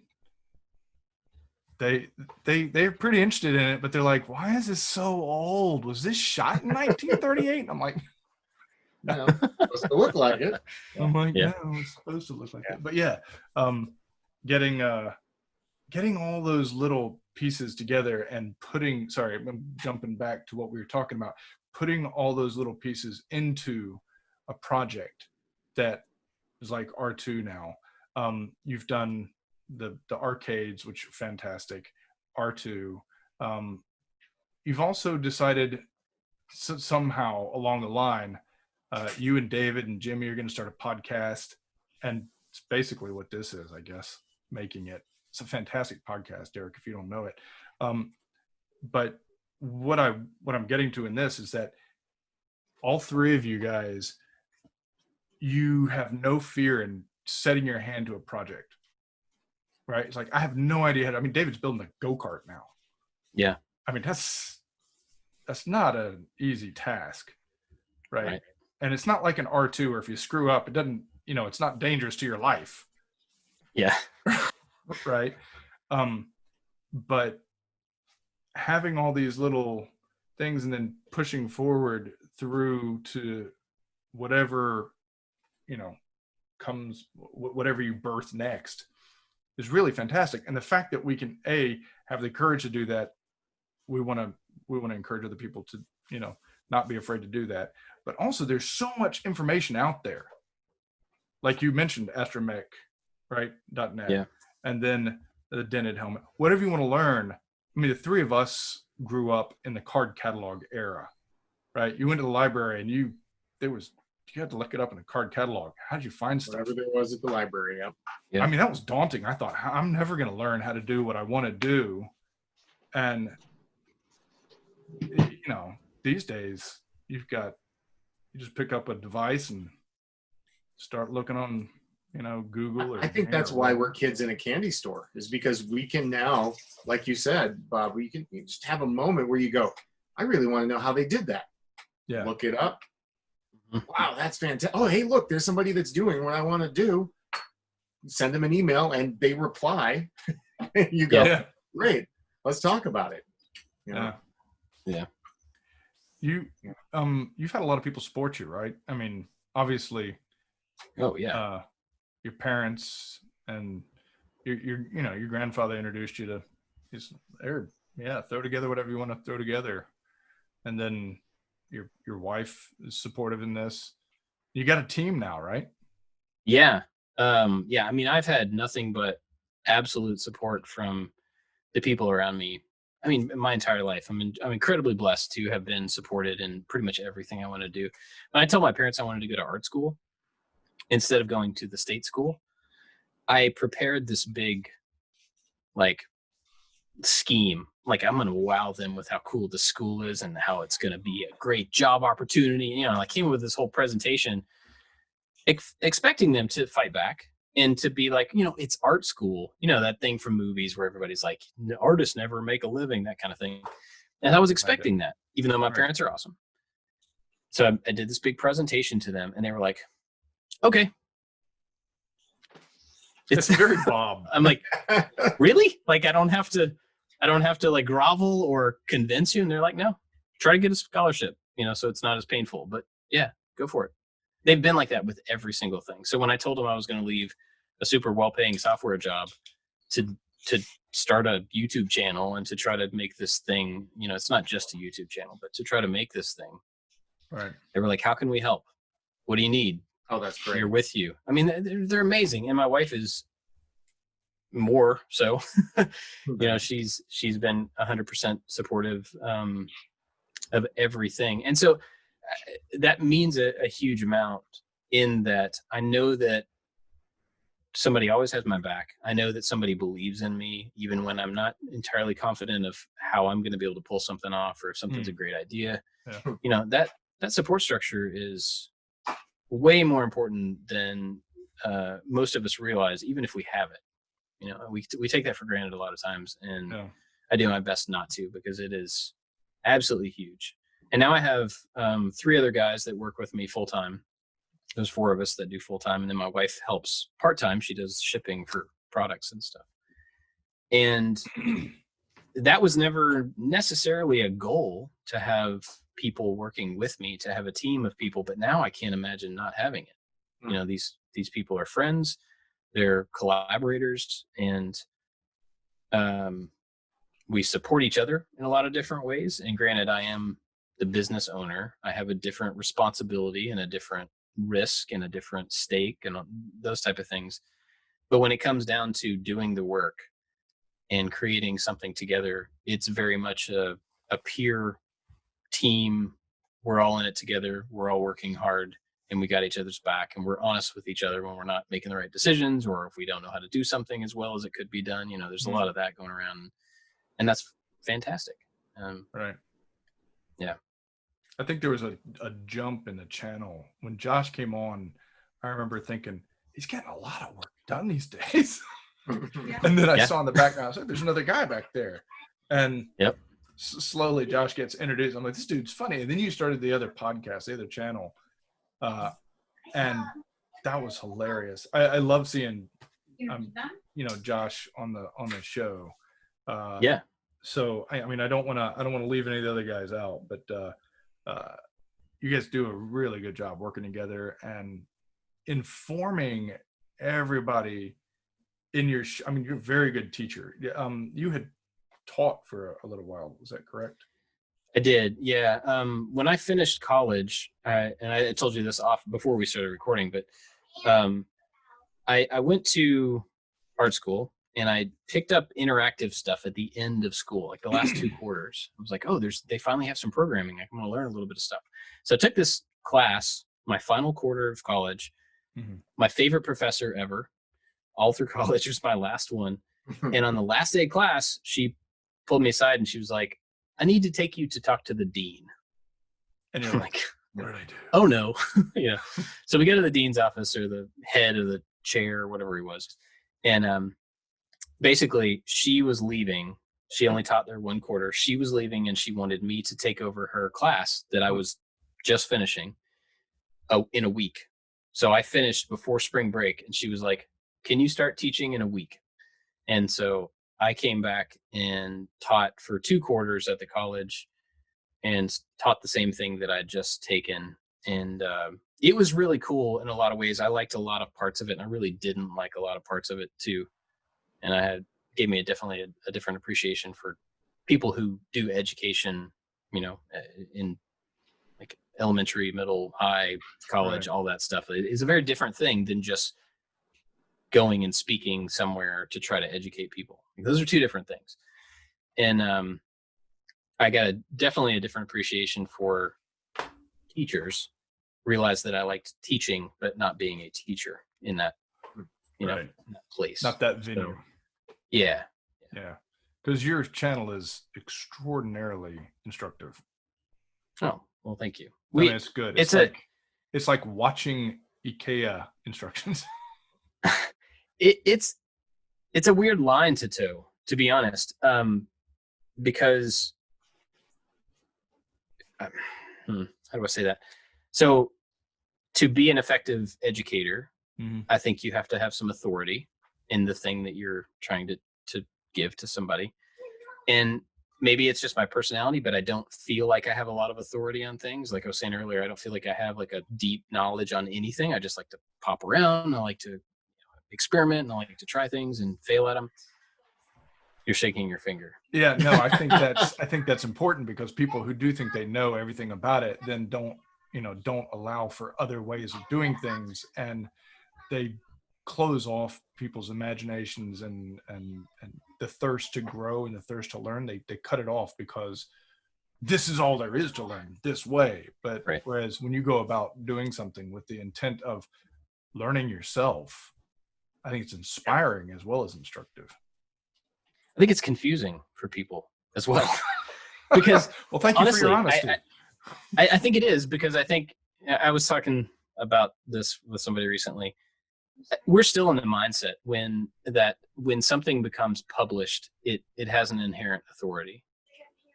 they're pretty interested in it, but they're like, why is this so old? Was this shot in 1938? I'm like, No, supposed to look like it. I'm like, Yeah. no, it's supposed to look like it. But yeah, getting all those little pieces together and sorry, I'm jumping back to what we were talking about, putting all those little pieces into a project that is like R2 now. You've done the arcades, which are fantastic. R2. You've also decided somehow along the line, you and David and Jimmy are going to start a podcast, and it's basically what this is, I guess, making it. It's a fantastic podcast, Derek, if you don't know it. But what I'm getting to in this is that all three of you guys, you have no fear in setting your hand to a project, right? It's like, I have no idea how to, I mean, David's building a go-kart now. Yeah. I mean, that's not an easy task, right? And it's not like an R2 where if you screw up, it doesn't, it's not dangerous to your life. Yeah. Right. But having all these little things and then pushing forward through to whatever, comes, whatever you birth next is really fantastic. And the fact that we can have the courage to do that, we want to encourage other people to, not be afraid to do that. But also there's so much information out there. Like you mentioned, Astromech, right? .net. Yeah. And then the dented helmet, whatever you want to learn. I mean, the three of us grew up in the card catalog era, right? You went to the library and you had to look it up in a card catalog. How did you find stuff? Whatever there was at the library. Yep. Yeah. I mean, that was daunting. I thought, I'm never going to learn how to do what I want to do. And, these days you just pick up a device and start looking on, Google. I think that's why we're kids in a candy store, is because we can now, like you said, Bob, you just have a moment where you go, I really want to know how they did that. Yeah. Look it up. Wow, that's fantastic. Oh, hey, look, there's somebody that's doing what I want to do. Send them an email and they reply. You go, Yeah. Great, let's talk about it. Yeah. Yeah. You've had a lot of people support you, right? I mean, obviously, Oh yeah. Your parents and your grandfather introduced you to throw together whatever you want to throw together. And then your wife is supportive in this. You got a team now, right? Yeah. Yeah. I mean, I've had nothing but absolute support from the people around me. I mean, my entire life. I'm incredibly blessed to have been supported in pretty much everything I want to do. When I told my parents I wanted to go to art school instead of going to the state school, I prepared this big, scheme. Like, I'm going to wow them with how cool the school is and how it's going to be a great job opportunity. I came up with this whole presentation, expecting them to fight back and to be like, it's art school, that thing from movies where everybody's like, artists never make a living, that kind of thing. And I was expecting that, even though my parents are awesome. So I did this big presentation to them and they were like, okay. It's very Bob. I'm like, really? Like, I don't have to grovel or convince you. And they're like, no, try to get a scholarship, so it's not as painful, but yeah, go for it. They've been like that with every single thing. So when I told them I was going to leave a super well-paying software job to start a YouTube channel and to try to make this thing, it's not just a YouTube channel, but to try to make this thing. Right. They were like, how can we help? What do you need? Oh, that's great. We're with you. I mean, they're amazing. And my wife is more so, she's been 100% supportive of everything. And so that means a huge amount in that I know that somebody always has my back. I know that somebody believes in me, even when I'm not entirely confident of how I'm going to be able to pull something off, or if something's a great idea. Yeah. You know, that support structure is way more important than most of us realize, even if we have it. You know, we take that for granted a lot of times, and Yeah. I do my best not to, because it is absolutely huge. And now I have 3 other guys that work with me full time. There's 4 of us that do full time, and then my wife helps part time. She does shipping for products and stuff. And that was never necessarily a goal, to have people working with me, to have a team of people. But now I can't imagine not having it. You know, these people are friends, they're collaborators, and we support each other in a lot of different ways. And granted, I am the business owner. I have a different responsibility and a different risk and a different stake and those type of things. But when it comes down to doing the work and creating something together, it's very much a peer team. We're all in it together. We're all working hard, and we got each other's back, and we're honest with each other when we're not making the right decisions, or if we don't know how to do something as well as it could be done. You know, there's a lot of that going around, and that's fantastic. Right. Yeah. I think there was a jump in the channel when Josh came on. I remember thinking, he's getting a lot of work done these days. And then I saw in the background, I was like, there's another guy back there. And slowly Josh gets introduced. I'm like, this dude's funny. And then you started the other podcast, the other channel. And that was hilarious. I love seeing, you know, Josh on the show. So I mean, I don't want to leave any of the other guys out, but you guys do a really good job working together and informing everybody in your. I mean, you're a very good teacher. You had taught for a little while. Was that correct? I did. Yeah. When I finished college, and I told you this off before we started recording, but I went to art school, and I picked up interactive stuff at the end of school, like the last 2 quarters. I was like, oh, they finally have some programming. I'm going to learn a little bit of stuff. So I took this class, my final quarter of college. My favorite professor ever, all through college, was my last one. And on the last day of class, she pulled me aside and she was like, I need to take you to talk to the dean. And you're like, what did I do? Oh no. Yeah. So we go to the dean's office, or the head of the chair, or whatever he was. And basically she was leaving. She only taught there 1 quarter. She was leaving, and she wanted me to take over her class that I was just finishing in a week. So I finished before spring break, and she was like, can you start teaching in a week? And so I came back and taught for 2 quarters at the college, and taught the same thing that I'd just taken. And it was really cool in a lot of ways. I liked a lot of parts of it, and I really didn't like a lot of parts of it too. And gave me definitely a different appreciation for people who do education, you know, in like elementary, middle, high, college, all that stuff. It's a very different thing than just going and speaking somewhere to try to educate people. Those are 2 different things. And I got definitely a different appreciation for teachers. Realized that I liked teaching, but not being a teacher in that, you know, in that place. Not that venue. So, yeah. Because your channel is extraordinarily instructive. Oh, well, thank you. I mean, it's good. It's like watching IKEA instructions. It's a weird line to toe, to be honest, because how do I say that? So to be an effective educator, I think you have to have some authority in the thing that you're trying to give to somebody. And maybe it's just my personality, but I don't feel like I have a lot of authority on things. Like I was saying earlier, I don't feel like I have like a deep knowledge on anything. I just like to pop around. I like to experiment, and I like to try things and fail at them. You're shaking your finger. Yeah, no, I think that's important, because people who do think they know everything about it then don't allow for other ways of doing things, and they close off people's imaginations and the thirst to grow and the thirst to learn. They cut it off because this is all there is to learn this way. But Right. whereas when you go about doing something with the intent of learning yourself, I think it's inspiring as well as instructive. I think it's confusing for people as well. Because well, thank you honestly, for your honesty. I think it is, because I think I was talking about this with somebody recently. We're still in the mindset when something becomes published, it has an inherent authority.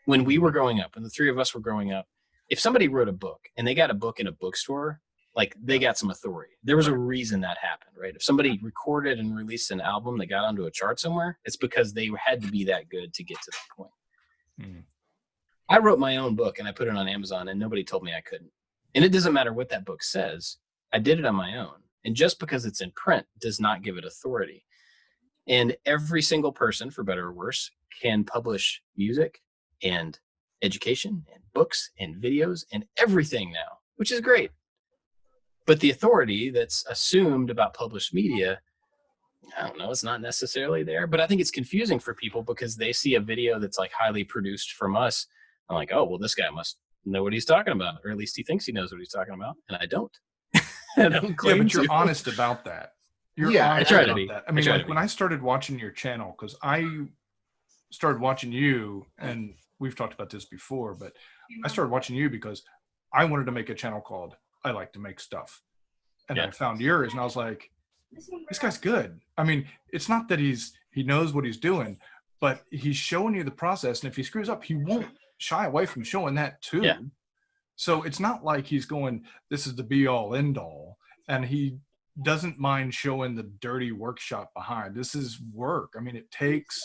When we were growing up, when the three of us were growing up, if somebody wrote a book and they got a book in a bookstore, like they got some authority. There was a reason that happened, right? If somebody recorded and released an album that got onto a chart somewhere, it's because they had to be that good to get to that point. Mm. I wrote my own book and I put it on Amazon and nobody told me I couldn't. And it doesn't matter what that book says. I did it on my own. And just because it's in print does not give it authority. And every single person, for better or worse, can publish music and education and books and videos and everything now, which is great. But the authority that's assumed about published media, I don't know, it's not necessarily there. But I think it's confusing for people because they see a video that's like highly produced from us. I'm like, oh, well, this guy must know what he's talking about, or at least he thinks he knows what he's talking about. And I don't. I don't claim but you're to. honest about that. You're I try to be. that. I mean, like when I started watching your channel, because I started watching you, and we've talked about this before, but I started watching you because I wanted to make a channel called I Like to Make Stuff. And I found yours and I was like, this guy's good. I mean, it's not that he knows what he's doing, but he's showing you the process. And if he screws up, he won't shy away from showing that too. Yeah. So it's not like he's going, this is the be all end all. And he doesn't mind showing the dirty workshop behind. This is work. I mean, it takes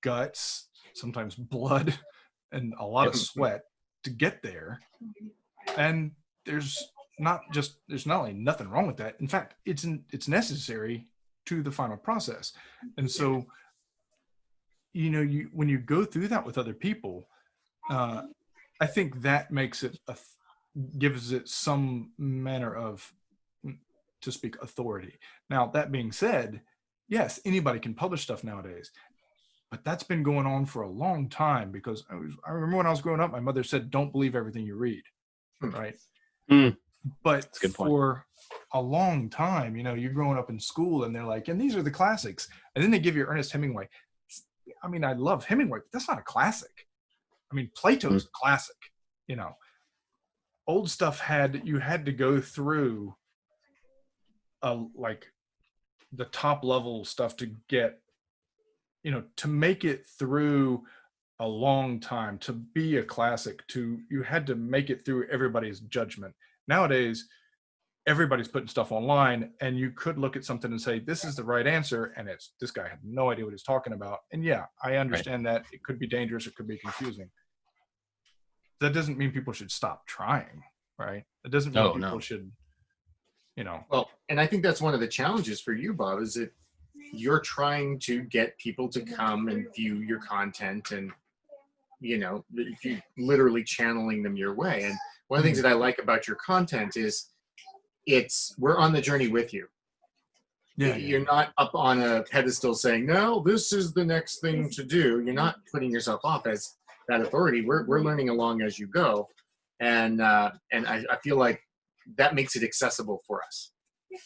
guts, sometimes blood, and a lot of sweat to get there. And there's not only nothing wrong with that. In fact, it's necessary to the final process. And so, when you go through that with other people, I think that makes it gives it some manner of, to speak, authority. Now, that being said, yes, anybody can publish stuff nowadays, but that's been going on for a long time, because I remember when I was growing up, my mother said, don't believe everything you read, right? But for a long time, you're growing up in school and they're like, and these are the classics. And then they give you Ernest Hemingway. I mean, I love Hemingway, but that's not a classic. I mean, Plato's a classic, Old stuff you had to go through like the top level stuff to get, to make it through a long time, to be a classic, you had to make it through everybody's judgment. Nowadays, everybody's putting stuff online, and you could look at something and say, this is the right answer, and this guy had no idea what he's talking about. And yeah, I understand that it could be dangerous, it could be confusing. That doesn't mean people should stop trying, right? It doesn't mean people should, Well, and I think that's one of the challenges for you, Bob, is that you're trying to get people to come and view your content, and you're literally channeling them your way. And one of the things that I like about your content is we're on the journey with you. Yeah, you're not up on a pedestal saying, no, this is the next thing to do. You're not putting yourself off as that authority. We're learning along as you go. And I feel like that makes it accessible for us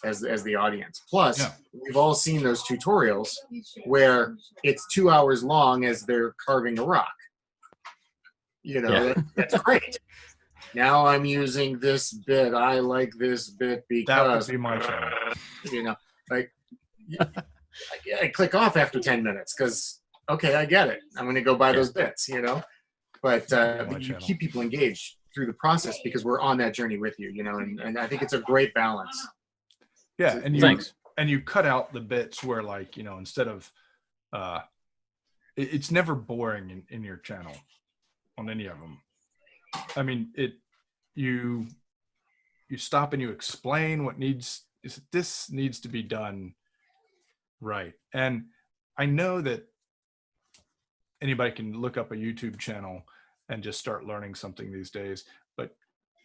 as the audience. Plus, we've all seen those tutorials where it's 2 hours long as they're carving a rock. That's great. Now I'm using this bit. I like this bit because that would be my channel. I click off after 10 minutes because, okay, I get it. I'm going to go buy those bits, But you keep people engaged through the process because we're on that journey with you, and I think it's a great balance. Yeah, and you cut out the bits where, like, instead of it's never boring in your channel on any of them. I mean, you stop and you explain what this needs to be done right. And I know that anybody can look up a YouTube channel and just start learning something these days, but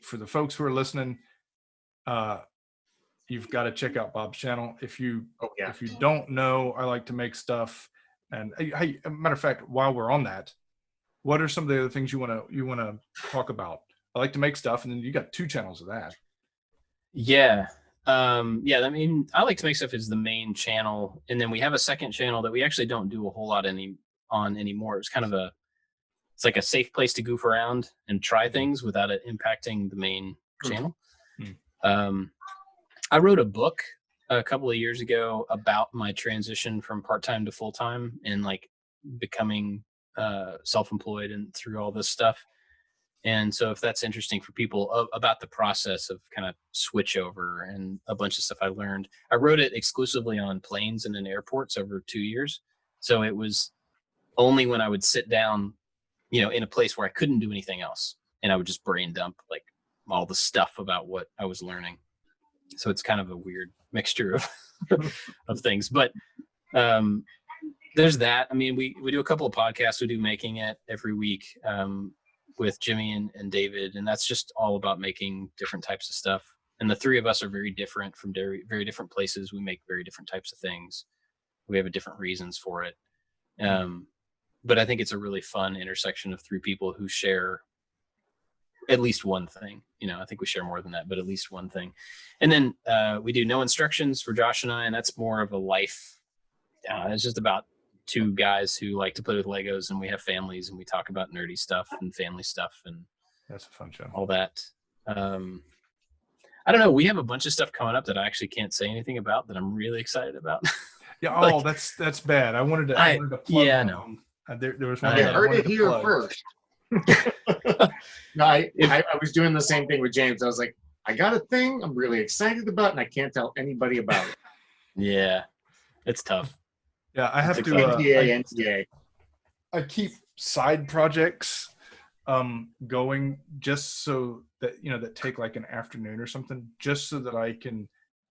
for the folks who are listening, you've got to check out Bob's channel. If you don't know, I Like to Make Stuff. And matter of fact, while we're on that, what are some of the other things you want to talk about? I like to make stuff, and then you got 2 channels of that. Yeah. Yeah, I mean, I like to make stuff is the main channel. And then we have a second channel that we actually don't do a whole lot anymore. It's kind of it's like a safe place to goof around and try things without it impacting the main channel. I wrote a book a couple of years ago about my transition from part-time to full-time and like becoming self-employed and through all this stuff. And so if that's interesting for people about the process of kind of switch over and a bunch of stuff I learned, I wrote it exclusively on planes and in airports over 2 years. So it was only when I would sit down, in a place where I couldn't do anything else, and I would just brain dump like all the stuff about what I was learning. So it's kind of a weird mixture of of things, but there's that. I mean, we do a couple of podcasts. We do Making It every week with Jimmy and David, and that's just all about making different types of stuff. And the 3 of us are very different from very, very different places. We make very different types of things. We have different reasons for it. But I think it's a really fun intersection of 3 people who share at least one thing. I think we share more than that, but at least one thing. And then we do No Instructions for Josh and I, and that's more of a life. It's just about 2 guys who like to play with Legos, and we have families, and we talk about nerdy stuff and family stuff, and That's a fun show. all that. I don't know. We have a bunch of stuff coming up that I actually can't say anything about that I'm really excited about. Yeah. Like, that's bad. I wanted to plug yeah, one. no. There was one. You that I heard wanted it to here plug. first. No, I was doing the same thing with James. I was like, I got a thing I'm really excited about, and I can't tell anybody about it. Yeah, it's tough. Yeah, I have It's to. NDA. I keep side projects going just so that that take like an afternoon or something, just so that I can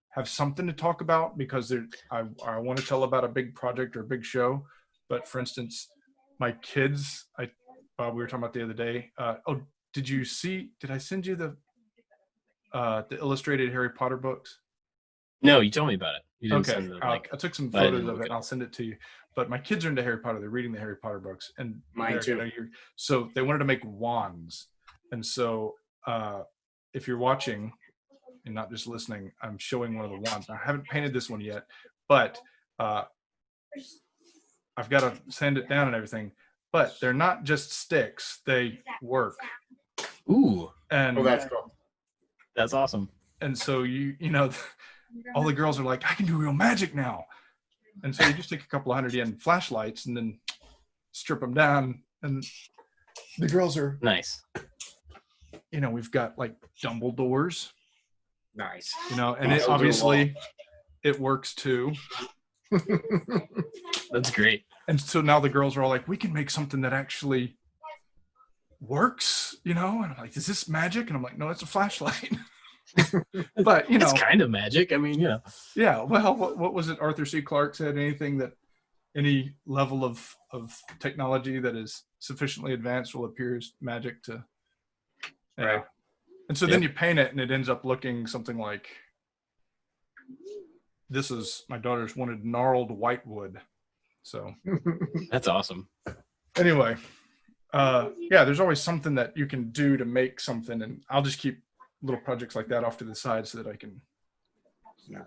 have something to talk about, because I want to tell about a big project or a big show. But for instance, my kids, Bob, we were talking about the other day. Did I send you the illustrated Harry Potter books? No, you told me about it. You didn't Okay, send the, I took some I didn't photos of look it, and I'll send it to you. But my kids are into Harry Potter. They're reading the Harry Potter books, and Mine too. So they wanted to make wands, and so if you're watching and not just listening, I'm showing one of the wands. I haven't painted this one yet, but I've got to sand it down and everything. But they're not just sticks; they work. Ooh, And That's cool. that's awesome. And so all the girls are like, I can do real magic now. And so you just take a couple of 100 yen flashlights and then strip them down. And the girls are Nice. We've got like Dumbledores, Nice. and it obviously it works too. That's great. And so now the girls are all like, we can make something that actually works, and I'm like, is this magic? And I'm like, no, it's a flashlight. But it's kind of magic. I mean, yeah. Well, what was it Arthur C. Clarke said? Anything that any level of technology that is sufficiently advanced will appear as magic to. Right. And so then you paint it, and it ends up looking something like this. Is my daughter's wanted gnarled whitewood. So that's awesome. Anyway, there's always something that you can do to make something, and I'll just keep little projects like that off to the side so that I can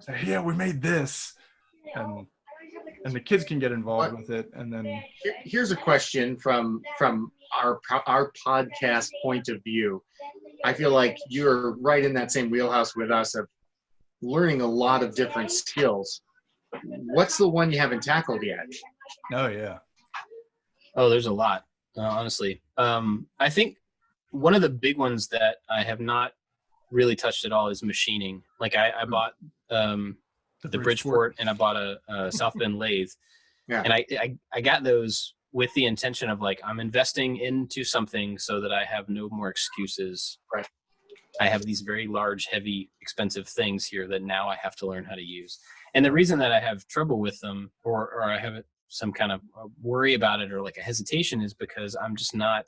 say, yeah, we made this, and the kids can get involved with it. And then here's a question from our podcast point of view. I feel like you're right in that same wheelhouse with us of learning a lot of different skills. What's the one you haven't tackled yet? Oh yeah. Oh, there's a lot, honestly. I think one of the big ones that I have not really touched at all is machining. Like I bought the Bridgeport, and I bought a South Bend lathe. Yeah. And I got those with the intention of like, I'm investing into something so that I have no more excuses. Right. I have these very large, heavy, expensive things here that now I have to learn how to use. And the reason that I have trouble with them, or I have some kind of worry about it, or like a hesitation, is because I'm just not,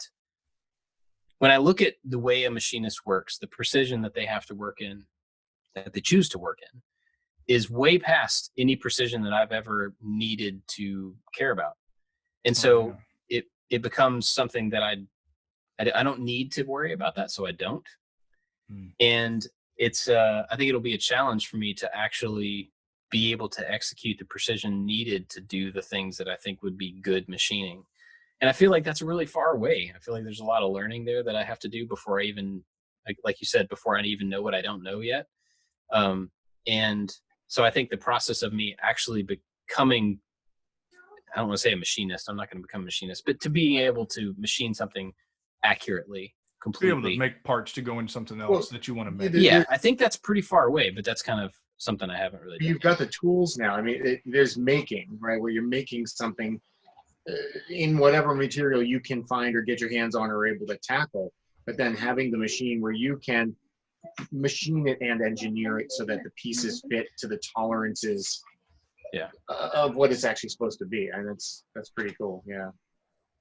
when I look at the way a machinist works, the precision that they have to work in, that they choose to work in, is way past any precision that I've ever needed to care about. And so it becomes something that I don't need to worry about that, so I don't. And it's I think it'll be a challenge for me to actually be able to execute the precision needed to do the things that I think would be good machining. And I feel like that's really far away. I feel like there's a lot of learning there that I have to do before I even, like you said, before I even know what I don't know yet. And so I think the process of me actually becoming, I don't want to say a machinist, I'm not going to become a machinist, but to be able to machine something accurately, Be able to completely. make parts to go into something else that you want to make. Yeah, I think that's pretty far away, but that's kind of something I haven't really done. You've got the tools now. I mean, there's making, right, where you're making something in whatever material you can find or get your hands on or able to tackle, but then having the machine where you can machine it and engineer it so that the pieces fit to the tolerances of what it's actually supposed to be. And that's pretty cool. Yeah.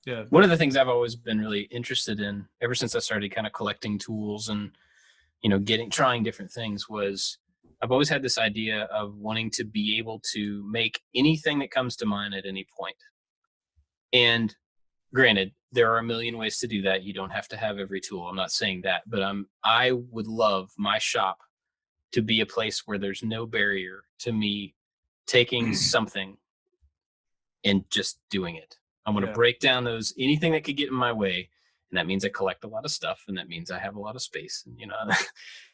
Yeah. One of the things I've always been really interested in ever since I started kind of collecting tools and, you know, trying different things was I've always had this idea of wanting to be able to make anything that comes to mind at any point. And granted, there are a million ways to do that. You don't have to have every tool. I'm not saying that, but I would love my shop to be a place where there's no barrier to me taking something and just doing it. I'm going to break down anything that could get in my way. And that means I collect a lot of stuff, and that means I have a lot of space. And, you know,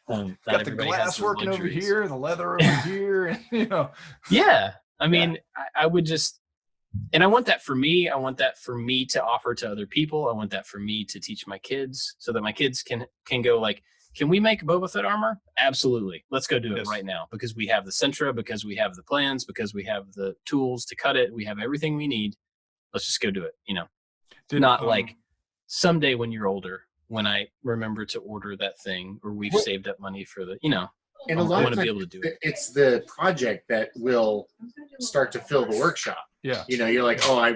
not got the glass working over here, the leather over here, and, you know. Yeah. I mean, I would just, and I want that for me. I want that for me to offer to other people. I want that for me to teach my kids so that my kids can go like, can we make Boba Fett armor? Absolutely. Let's go do it right now, because we have the Sentra, because we have the plans, because we have the tools to cut it. We have everything we need. Let's just go do it. You know, not like someday when you're older, when I remember to order that thing, or we've saved up money for the, you know, and I want to be able to do it. It's the project that will start to fill the workshop. Yeah. You know, you're like, oh,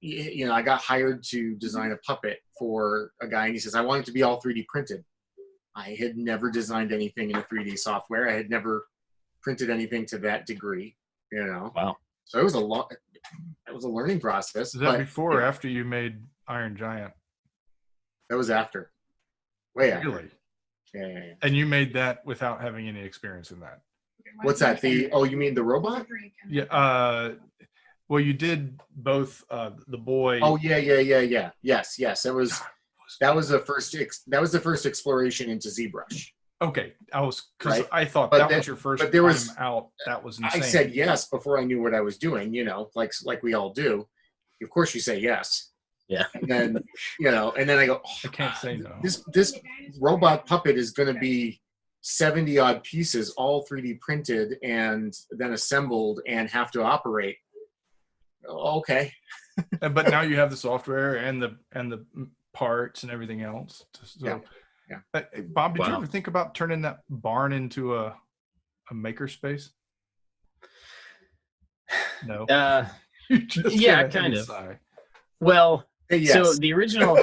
you know, I got hired to design a puppet for a guy, and he says, I want it to be all 3D printed. I had never designed anything in a 3D software. I had never printed anything to that degree, you know. Wow. So it was it was a learning process. Is that before or after you made Iron Giant? That was after. Way after. Really? Yeah. And you made that without having any experience in that? What's that? You mean the robot? Yeah. Well, you did both the boy. Oh yeah. Yes. That was the first exploration into ZBrush. Okay, Right? I thought But that was your first time out. That was insane. I said yes before I knew what I was doing. You know, like we all do. Of course, you say yes. Yeah. And then and then I go, I can't say no. This robot puppet is going to be 70 odd pieces, all 3D printed and then assembled and have to operate. Okay. But now you have the software and the parts and everything else. So, yeah. Bob, did you ever think about turning that barn into a maker space? No. Yeah, kind of. Well, yes. So the original,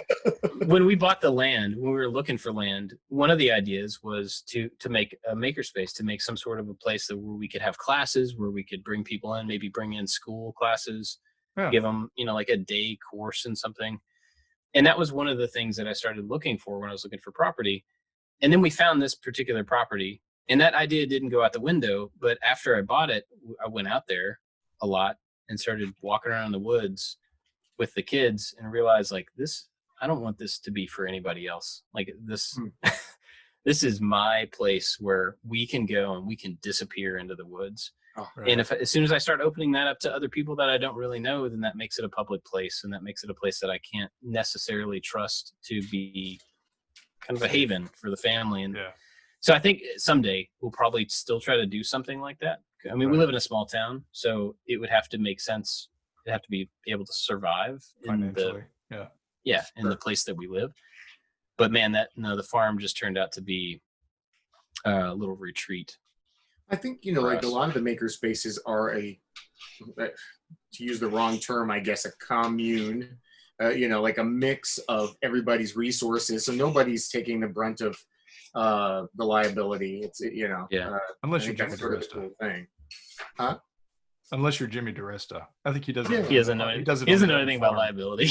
when we bought the land, when we were looking for land, one of the ideas was to make a makerspace, to make some sort of a place where we could have classes, where we could bring people in, maybe bring in school classes, give them, like a day course and something. And that was one of the things that I started looking for when I was looking for property. And then we found this particular property, and that idea didn't go out the window. But after I bought it, I went out there a lot and started walking around the woods with the kids and realized, like, I don't want this to be for anybody else. Like this, this is my place where we can go and we can disappear into the woods. Oh, right. And as soon as I start opening that up to other people that I don't really know, then that makes it a public place, and that makes it a place that I can't necessarily trust to be kind of a haven for the family. And so I think someday we'll probably still try to do something like that. I mean, we live in a small town, so it would have to make sense. It'd have to be able to survive in the place that we live. But man, the farm just turned out to be a little retreat. I think, like a lot of the maker spaces are to use the wrong term, I guess, a commune, like a mix of everybody's resources. So nobody's taking the brunt of the liability. It's, unless you that's sort of the cool thing. Huh? unless you're Jimmy DiResta. I think he doesn't. He doesn't know. He doesn't know anything about liability.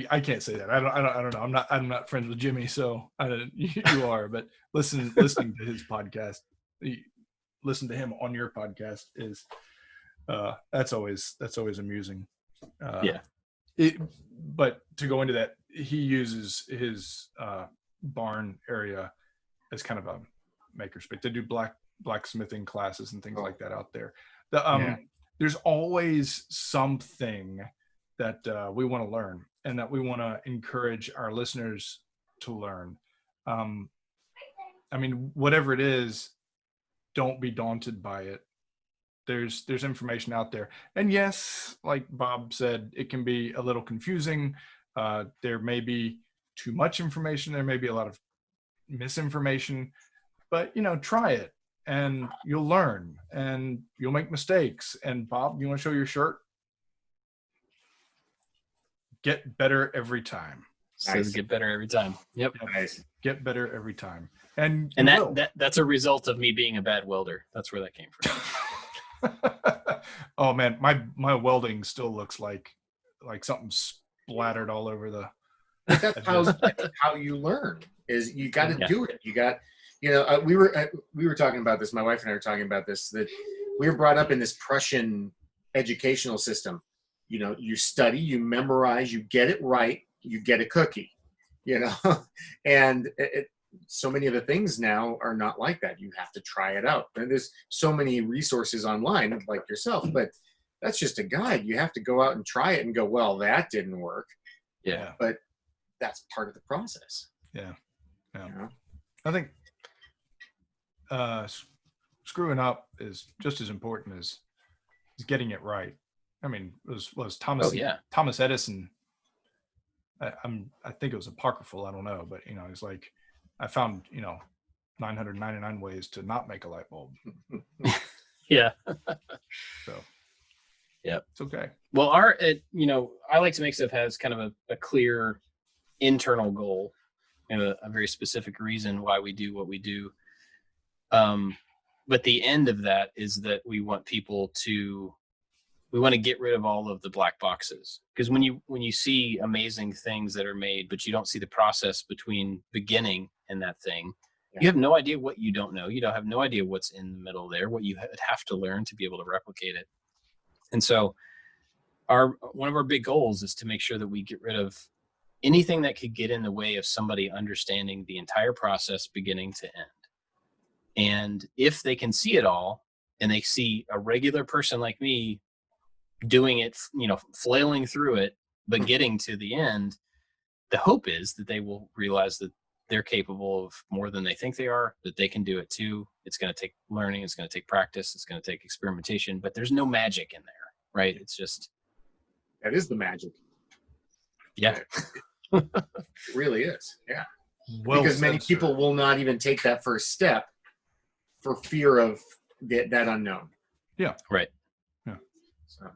I can't say that. I don't know. I'm not friends with Jimmy, so you are. But listening to his podcast, listen to him on your podcast is that's always amusing. Yeah. But to go into that, he uses his barn area as kind of a makerspace. They do blacksmithing classes and things like that out there. There's always something that we want to learn and that we want to encourage our listeners to learn. I mean, whatever it is, don't be daunted by it. There's information out there. And yes, like Bob said, it can be a little confusing. There may be too much information. There may be a lot of misinformation, but try it and you'll learn and you'll make mistakes. And Bob, you want to show your shirt? Get better every time. Says get better every time. Yep. Nice. Get better every time. And that's a result of me being a bad welder. That's where that came from. Oh man, my welding still looks like something splattered all over the. That's how you learn. Is you got to do it. You got, we were talking about this. My wife and I were talking about this. That we were brought up in this Prussian educational system. You study, you memorize, you get it right, you get a cookie. And so many of the things now are not like that. You have to try it out. And there's so many resources online like yourself, but that's just a guide. You have to go out and try it and go, well, that didn't work. Yeah. But that's part of the process. Yeah. I think screwing up is just as important as getting it right. I mean, was Thomas Edison. I think it was apocryphal. I don't know, but it's like, I found 999 ways to not make a light bulb. Yeah. So. Yeah, it's okay. Well, I like to make stuff has kind of a clear internal goal and a very specific reason why we do what we do. But the end of that is that we want to get rid of all of the black boxes, because when you see amazing things that are made, but you don't see the process between beginning and that thing, you have no idea what you don't know. You don't have no idea what's in the middle there, what you have to learn to be able to replicate it. And so one of our big goals is to make sure that we get rid of anything that could get in the way of somebody understanding the entire process beginning to end. And if they can see it all and they see a regular person like me doing it, flailing through it, but getting to the end, the hope is that they will realize that they're capable of more than they think they are, that they can do it too. It's going to take learning. It's going to take practice. It's going to take experimentation, but there's no magic in there, right? It's just. That is the magic. Yeah. It really is. Yeah. Well, because many people will not even take that first step for fear of that unknown. Yeah. Right. Yeah. So.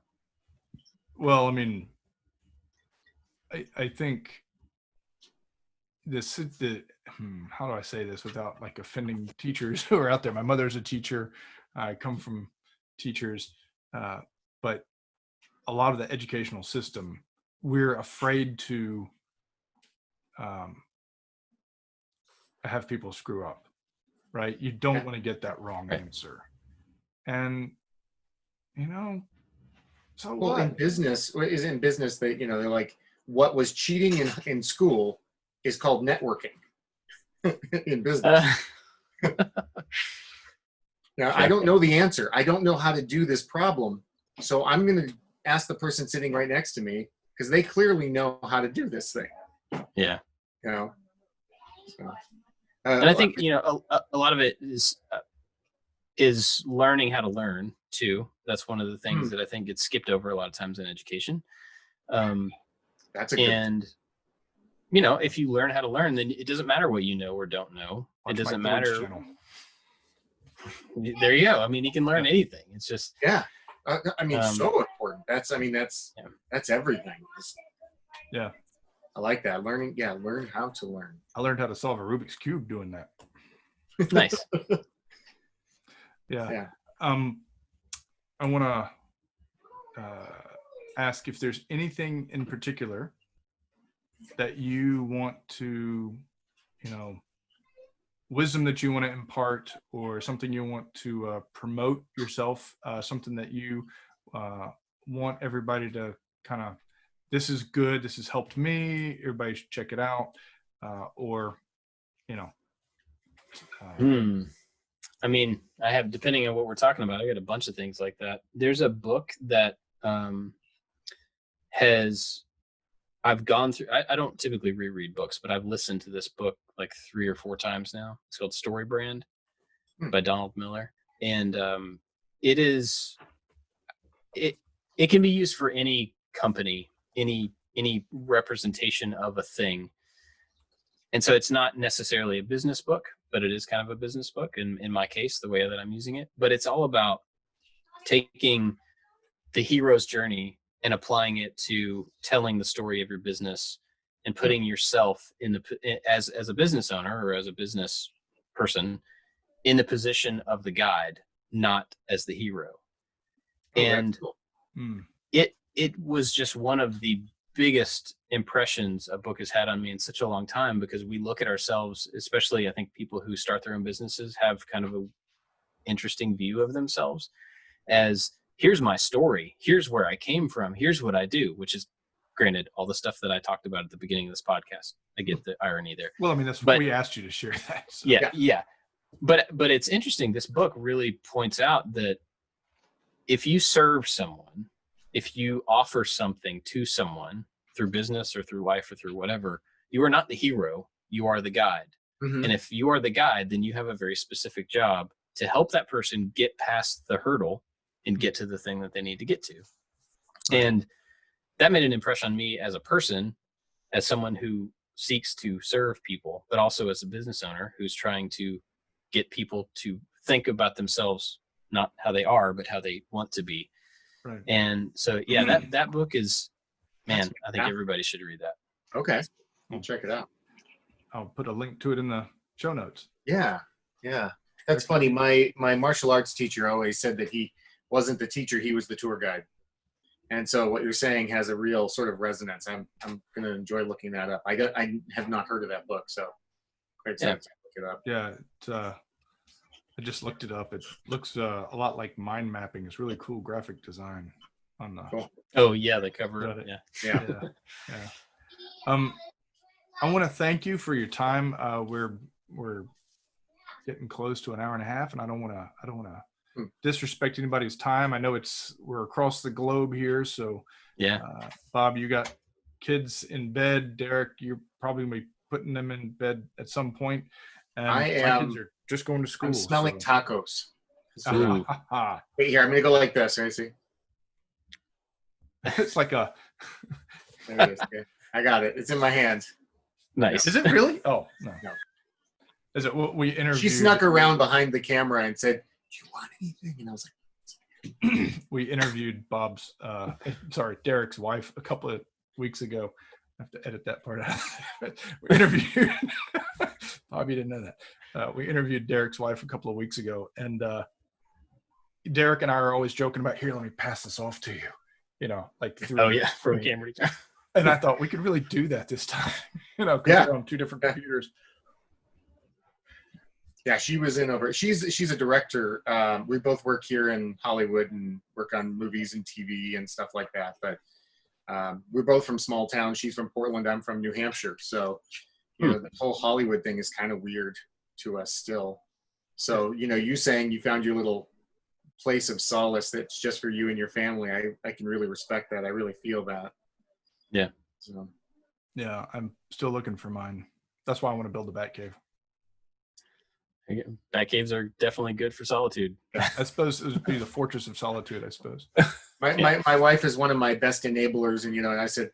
Well, I mean, I think how do I say this without like offending teachers who are out there? My mother's a teacher. I come from teachers, but a lot of the educational system, we're afraid to have people screw up, right? You don't want to get that wrong answer. And, so well, what? in business that, they're like, what was cheating in school is called networking in business. Now, I don't know the answer. I don't know how to do this problem. So I'm going to ask the person sitting right next to me, because they clearly know how to do this thing. Yeah. So, and I think, a lot of it is learning how to learn too. That's one of the things that I think gets skipped over a lot of times in education. That's a good. And if you learn how to learn, then it doesn't matter what you know or don't know. It doesn't matter. There you go. I mean, you can learn anything. It's just so important. That's everything. Yeah. I like that. Learn how to learn. I learned how to solve a Rubik's Cube doing that. Nice. Yeah. Yeah. I want to ask if there's anything in particular that you want to, wisdom that you want to impart, or something you want to promote yourself, something that you want everybody to kind of, this is good, this has helped me, everybody should check it out, or, I mean, I have, depending on what we're talking about, I got a bunch of things like that. There's a book that I've gone through. I don't typically reread books, but I've listened to this book like 3 or 4 times now. It's called Story Brand by Donald Miller. And it can be used for any company, any representation of a thing. And so it's not necessarily a business book, but it is kind of a business book in my case, the way that I'm using it. But it's all about taking the hero's journey and applying it to telling the story of your business and putting yourself in as a business owner or as a business person in the position of the guide, not as the hero. And Cool. it was just one of the biggest impressions a book has had on me in such a long time, because we look at ourselves, especially I think people who start their own businesses have kind of a interesting view of themselves as, here's my story, here's where I came from, here's what I do, which is, granted, all the stuff that I talked about at the beginning of this podcast. I get the irony there. Well, I mean, that's what we asked you to share that. So. Yeah. But it's interesting. This book really points out that if you serve someone, if you offer something to someone through business or through life or through whatever, you are not the hero, you are the guide. Mm-hmm. And if you are the guide, then you have a very specific job to help that person get past the hurdle and get to the thing that they need to get to. And that made an impression on me as a person, as someone who seeks to serve people, but also as a business owner who's trying to get people to think about themselves, not how they are, but how they want to be. Right. And so, yeah, that book is, man, I think everybody should read that. Okay. I'll check it out. I'll put a link to it in the show notes. Yeah. That's funny. My martial arts teacher always said that he wasn't the teacher, he was the tour guide. And so what you're saying has a real sort of resonance. I'm going to enjoy looking that up. I have not heard of that book, so great to look it up. Yeah, I just looked it up. It looks a lot like mind mapping. It's really cool graphic design on the. Cool. Oh yeah, the cover. Yeah. I want to thank you for your time. We're getting close to an hour and a half, and I don't want to disrespect anybody's time. I know we're across the globe here, so yeah. Bob, you got kids in bed. Derek, you're probably gonna be putting them in bed at some point. And my kids are just going to school. I'm smelling tacos. Ooh. Wait here, I'm gonna go like this. Let me see. It's like a. There it is. Okay. I got it. It's in my hand. Nice. Is it really? Oh no. No. Is it what we interviewed? She snuck around behind the camera and said, "Do you want anything?" And I was like, we interviewed Derek's wife a couple of weeks ago. I have to edit that part out. We interviewed Bobby didn't know that. We interviewed Derek's wife a couple of weeks ago, and Derek and I are always joking about, here, let me pass this off to you. Like through from camera. And I thought we could really do that this time, because we're on 2 different computers. Yeah, she was in over. She's a director. We both work here in Hollywood and work on movies and TV and stuff like that. But we're both from small town. She's from Portland. I'm from New Hampshire. So, the whole Hollywood thing is kind of weird to us still. So, you saying you found your little place of solace that's just for you and your family. I can really respect that. I really feel that. Yeah. So. Yeah, I'm still looking for mine. That's why I want to build a bat cave. Bat caves are definitely good for solitude. I suppose it would be the fortress of solitude, I suppose. My wife is one of my best enablers. And, and I said,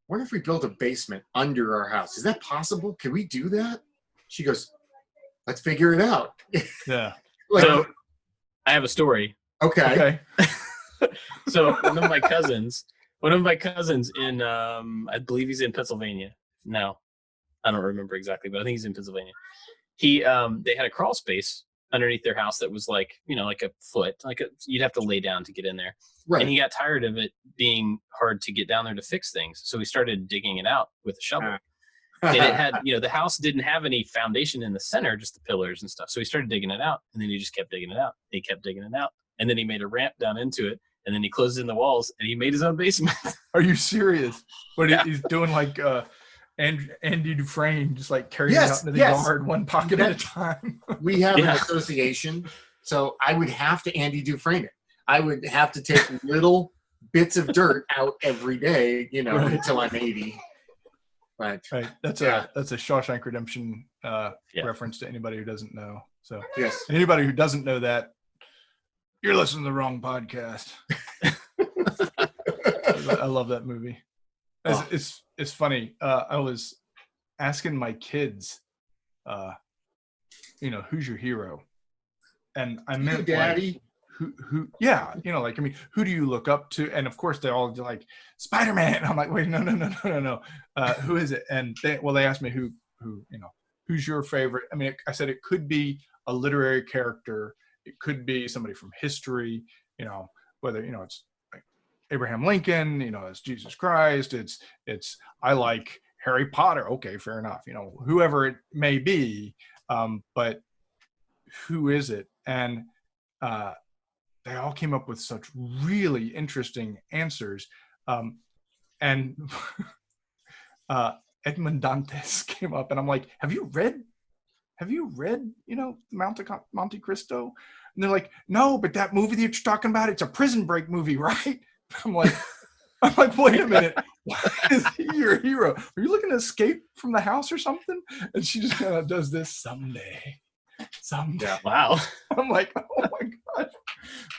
what if we built a basement under our house? Is that possible? Can we do that? She goes, let's figure it out. Yeah. So I have a story. Okay. So one of my cousins in, I believe he's in Pennsylvania. No, I don't remember exactly, but I think he's in Pennsylvania. They had a crawl space underneath their house that was like, like a foot, you'd have to lay down to get in there. Right. And he got tired of it being hard to get down there to fix things. So he started digging it out with a shovel. And it had, the house didn't have any foundation in the center, just the pillars and stuff. So he started digging it out, and then he just kept digging it out. He kept digging it out. And then he made a ramp down into it, and then he closed in the walls, and he made his own basement. Are you serious? But Yeah. he's doing like Andy Dufresne, just like carrying it out into the yard, one pocket at a time. We have an association, so I would have to Andy Dufresne it. I would have to take little bits of dirt out every day, until I'm 80. Right. That's a Shawshank Redemption reference to anybody who doesn't know. So yes, anybody who doesn't know that, you're listening to the wrong podcast. I love that movie. It's funny. I was asking my kids, who's your hero? And I meant Daddy. Who who do you look up to? And of course they're all like Spider-Man. I'm like, wait, no. Who is it? And they asked me who's your favorite? I mean, I said it could be a literary character, it could be somebody from history, whether it's like Abraham Lincoln, it's Jesus Christ, it's I like Harry Potter. Okay, fair enough. Whoever it may be, but who is it? And they all came up with such really interesting answers. And Edmond Dantes came up, and I'm like, have you read, Monte Cristo? And they're like, no, but that movie that you're talking about, it's a prison break movie, right? I'm like, wait a minute. Why is he your hero? Are you looking to escape from the house or something? And she just kind of does this someday. Yeah, wow. I'm like, oh my gosh.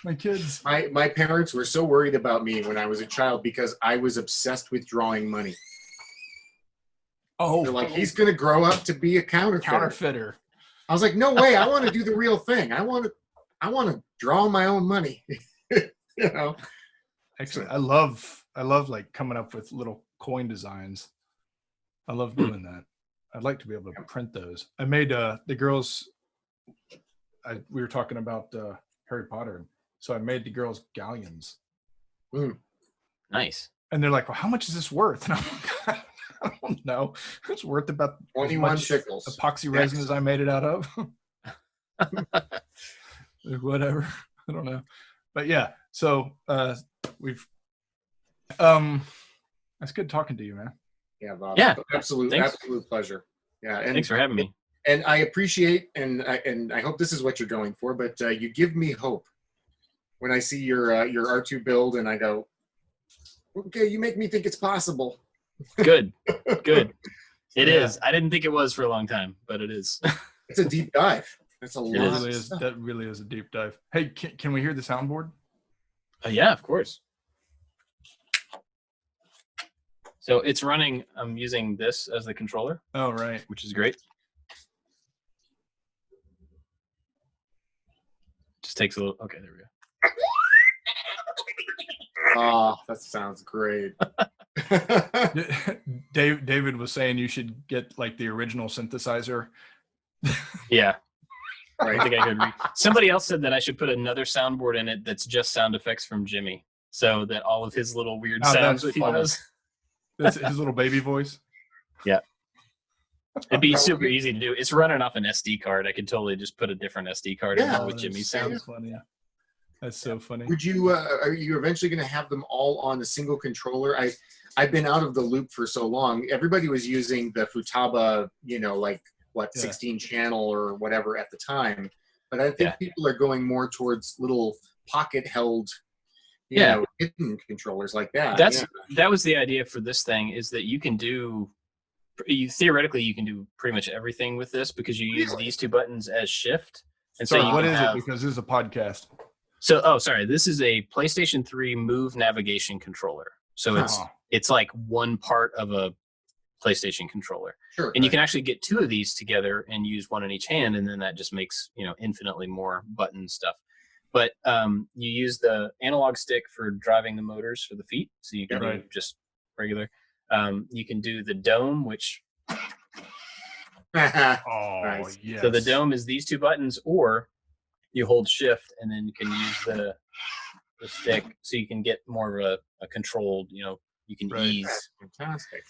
My kids. My parents were so worried about me when I was a child because I was obsessed with drawing money. Oh, they're like, he's gonna grow up to be a counterfeiter. I was like, no way! I want to do the real thing. I want to draw my own money. Actually, I love like coming up with little coin designs. I love doing that. I'd like to be able to print those. I made the girls. We were talking about Harry Potter, so I made the girls galleons. Nice. And they're like, well, how much is this worth? And I'm like, I don't know. It's worth about 21 shekels. Epoxy resin as I made it out of. Whatever. I don't know. But yeah, so we've that's good talking to you, man. Yeah, Bob. Yeah. Absolute pleasure. Yeah. And thanks for having me. And I appreciate and I hope this is what you're going for, but you give me hope when I see your R2 build and I go, okay, you make me think it's possible. Good. It is. I didn't think it was for a long time, but it is. It's a deep dive. That's a lot. That really is a deep dive. Hey, can we hear the soundboard? Yeah, of course. So it's running. I'm using this as the controller. Oh, right. Which is great. Just takes a little. Okay, there we go. Oh, that sounds great. David was saying you should get like the original synthesizer. Yeah. Right. I think I could read. Somebody else said that I should put another soundboard in it that's just sound effects from Jimmy, so that all of his little weird sounds that he does. That's his little baby voice. Yeah. It'd be super easy to do. It's running off an SD card. I could totally just put a different SD card in there with Jimmy's sounds. Funny. Yeah. That's so funny. Would you? Are you eventually going to have them all on a single controller? I've been out of the loop for so long. Everybody was using the Futaba, 16 channel or whatever at the time. But I think people are going more towards little pocket held, hidden controllers like that. That was the idea for this thing, is that you can do. Theoretically, you can do pretty much everything with this because you use these two buttons as shift. And so what is it? Because this is a podcast. So, this is a PlayStation 3 Move navigation controller. So it's like one part of a PlayStation controller. Sure. And you can actually get two of these together and use one in each hand, and then that just makes, infinitely more button stuff. But you use the analog stick for driving the motors for the feet. So you can do just regular. You can do the dome, which yes. So the dome is these two buttons, or you hold shift and then you can use the stick so you can get more of a controlled, you can ease. Fantastic.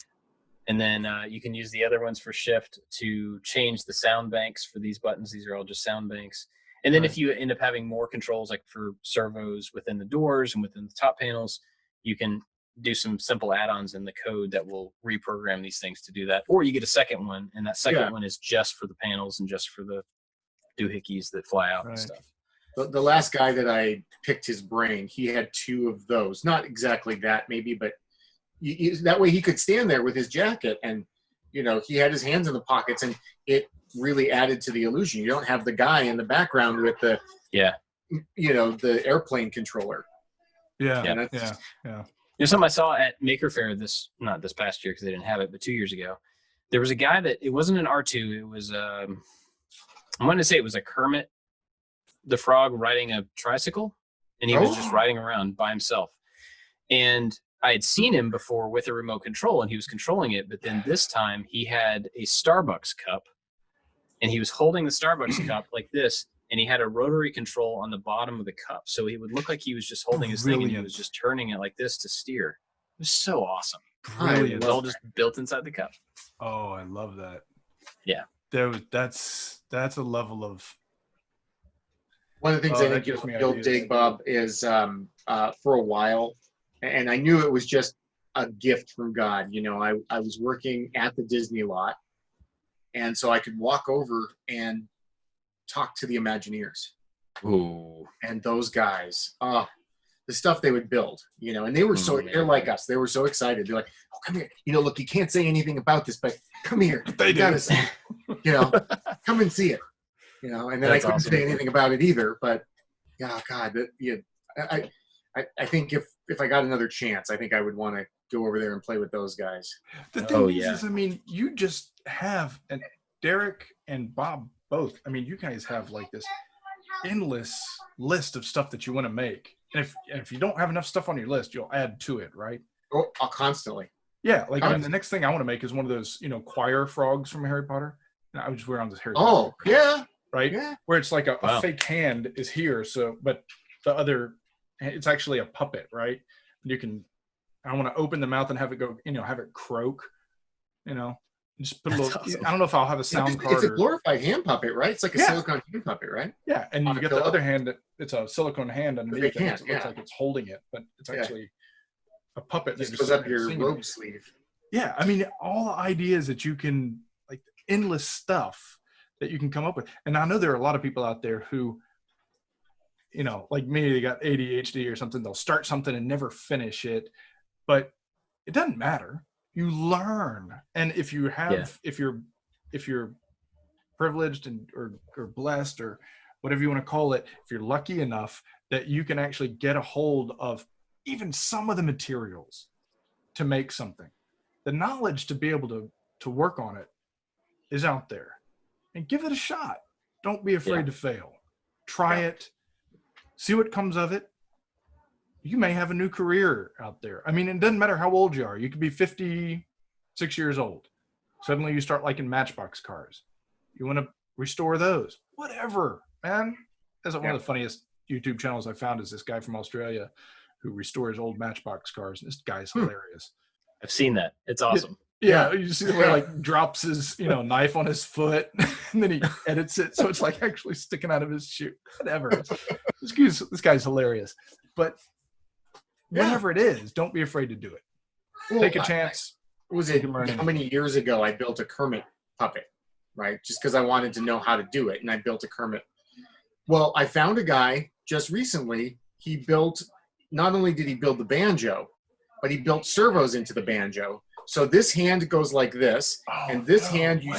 And then you can use the other ones for shift to change the sound banks for these buttons. These are all just sound banks. And then if you end up having more controls, like for servos within the doors and within the top panels, you can do some simple add-ons in the code that will reprogram these things to do that. Or you get a second one, and that second one is just for the panels and just for the doohickeys that fly out and stuff. The last guy that I picked his brain, he had 2 of those. Not exactly that, maybe, but that way he could stand there with his jacket, and he had his hands in the pockets, and it really added to the illusion. You don't have the guy in the background with the the airplane controller. Yeah. Something I saw at Maker Faire not this past year because they didn't have it, but 2 years ago, there was a guy that it wasn't an R2. It was I'm going to say it was a Kermit the Frog riding a tricycle, and he was just riding around by himself. And I had seen him before with a remote control, and he was controlling it. But then this time he had a Starbucks cup, and he was holding the Starbucks cup like this, and he had a rotary control on the bottom of the cup. So he would look like he was just holding his thing, and he was just turning it like this to steer. It was so awesome. Brilliant. It was all just built inside the cup. Oh, I love that. Yeah. That's a level of. One of the things I think you'll dig, Bob, is for a while, and I knew it was just a gift from God. I was working at the Disney lot, and so I could walk over and talk to the Imagineers. Ooh. And those guys, the stuff they would build, and they were they're like us. They were so excited. They're like, oh, come here. Look, you can't say anything about this, but come here. They do. Come and see it. And then I couldn't say anything about it either. But yeah, God, I think if I got another chance, I think I would want to go over there and play with those guys. The thing is, I mean, you just have, and Derek and Bob both, I mean, you guys have like this endless list of stuff that you want to make. And if you don't have enough stuff on your list, you'll add to it, right? Oh, constantly. Yeah, like I mean, the next thing I want to make is one of those, choir frogs from Harry Potter. And I would just wear on this Harry Potter. Oh, yeah. Right? Yeah. Where it's like a fake hand is here, but the other, it's actually a puppet, right? And I want to open the mouth and have it go, have it croak, just put a little, awesome. I don't know if I'll have a sound card. It's a glorified hand puppet, right? It's like a silicone hand puppet, right? Yeah, and you get the other hand, it's a silicone hand underneath it. It looks like it's holding it, but it's actually a puppet. Just goes up your robe sleeve. Yeah, I mean, all the ideas that you can, like endless stuff that you can come up with. And I know there are a lot of people out there who, like me, they got ADHD or something. They'll start something and never finish it, but it doesn't matter. You learn. And if you have, if you're privileged or blessed or whatever you want to call it, if you're lucky enough that you can actually get a hold of even some of the materials to make something, the knowledge to be able to work on it is out there. And give it a shot. Don't be afraid to fail. Try it. See what comes of it. You may have a new career out there. I mean, it doesn't matter how old you are. You could be 56 years old. Suddenly you start liking Matchbox cars. You want to restore those. Whatever, man. That's one of the funniest YouTube channels I found is this guy from Australia who restores old Matchbox cars. This guy's hilarious. I've seen that. It's awesome. Yeah, you see the way like drops his knife on his foot and then he edits it so it's like actually sticking out of his shoe. Whatever. This guy's hilarious. But whatever it is, don't be afraid to do it. Well, take a chance. How many years ago I built a Kermit puppet, right? Just because I wanted to know how to do it, and I built a Kermit. Well, I found a guy just recently. He built. Not only did he build the banjo, but he built servos into the banjo. So this hand goes like this, and this hand, you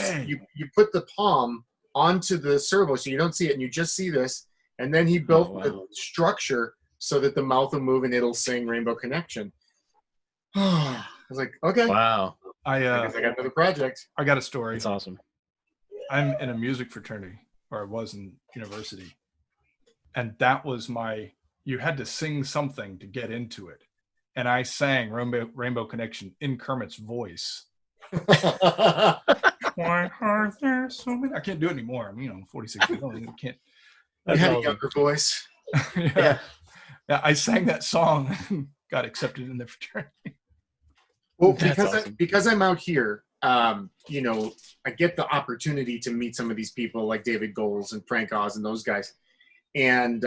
put the palm onto the servo so you don't see it, and you just see this. And then he built the structure so that the mouth will move and it'll sing Rainbow Connection. I was like, okay. Wow. I guess I got another project. I got a story. It's awesome. I'm in a music fraternity, or I was in university. And that was you had to sing something to get into it. And I sang Rainbow Connection in Kermit's voice. Why are there so many? I can't do it anymore. I'm 46 years old. I can't. You had a awesome. younger voice. Yeah. Yeah, I sang that song and got accepted in the fraternity. Well, That's awesome. because I'm out here, you know, I get the opportunity to meet some of these people like David Goles and Frank Oz and those guys, and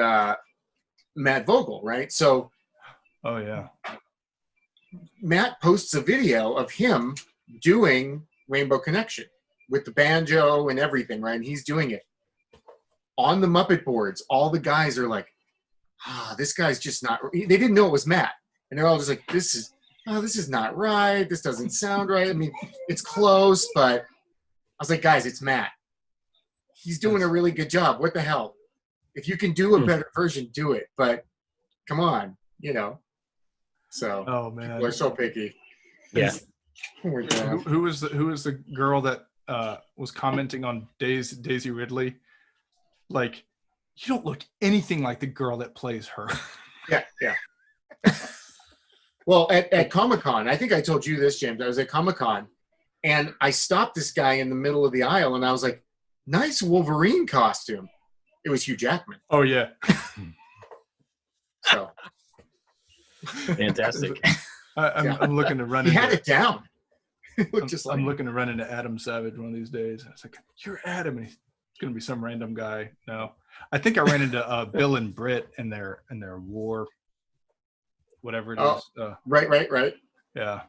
Matt Vogel, right? So Oh yeah. Matt posts a video of him doing Rainbow Connection with the banjo and everything, right? And he's doing it on the Muppet boards. All the guys are like, this guy's just not. They didn't know it was Matt, and they're all just like, this is not right. This doesn't sound right. I mean, it's close, but I was like, guys, it's Matt. He's doing a really good job. What the hell? If you can do a better version, do it. But come on, you know. So Oh man. people are so picky. Yeah. Who was the girl that was commenting on Daisy Ridley? Like, you don't look anything like the girl that plays her. Yeah. Well, at Comic-Con, I think I told you this, James. I was at Comic-Con, and I stopped this guy in the middle of the aisle, and I was like, nice Wolverine costume. It was Hugh Jackman. Oh yeah. So Fantastic. I'm looking to run he into had it down. It looked just like I'm looking to run into Adam Savage one of these days. I was like, you're Adam. And he's gonna be some random guy. No. I think I ran into Bill and Britt in their war, whatever it is. Right. Yeah.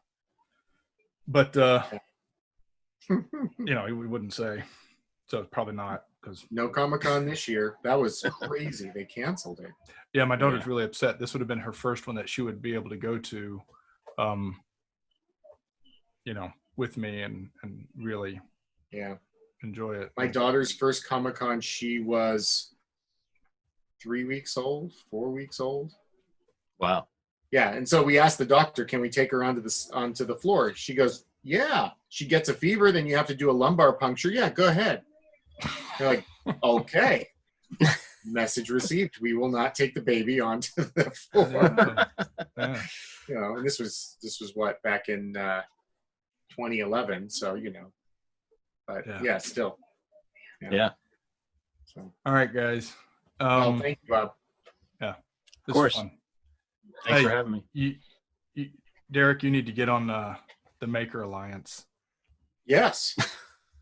But you know, we wouldn't say. So probably not, because No Comic-Con this year. That was crazy. They canceled it. yeah, my daughter's really upset. This would have been her first one that she would be able to go to, you know, with me and really Yeah. enjoy it. My daughter's first Comic-Con, she was 4 weeks old. Wow. Yeah, and so we asked the doctor, can we take her onto the floor? She goes, yeah. She gets a fever, then you have to do a lumbar puncture. Yeah, go ahead. They're like, okay. Message received. We will not take the baby onto the floor. Yeah. You know, and this was what, back in 2011. So, you know, but yeah still. Yeah. So, All right, guys. well, thank you, Bob. Yeah. Of course. Fun. Thanks Hey, for having me. You, Derek, you need to get on the Maker Alliance. Yes.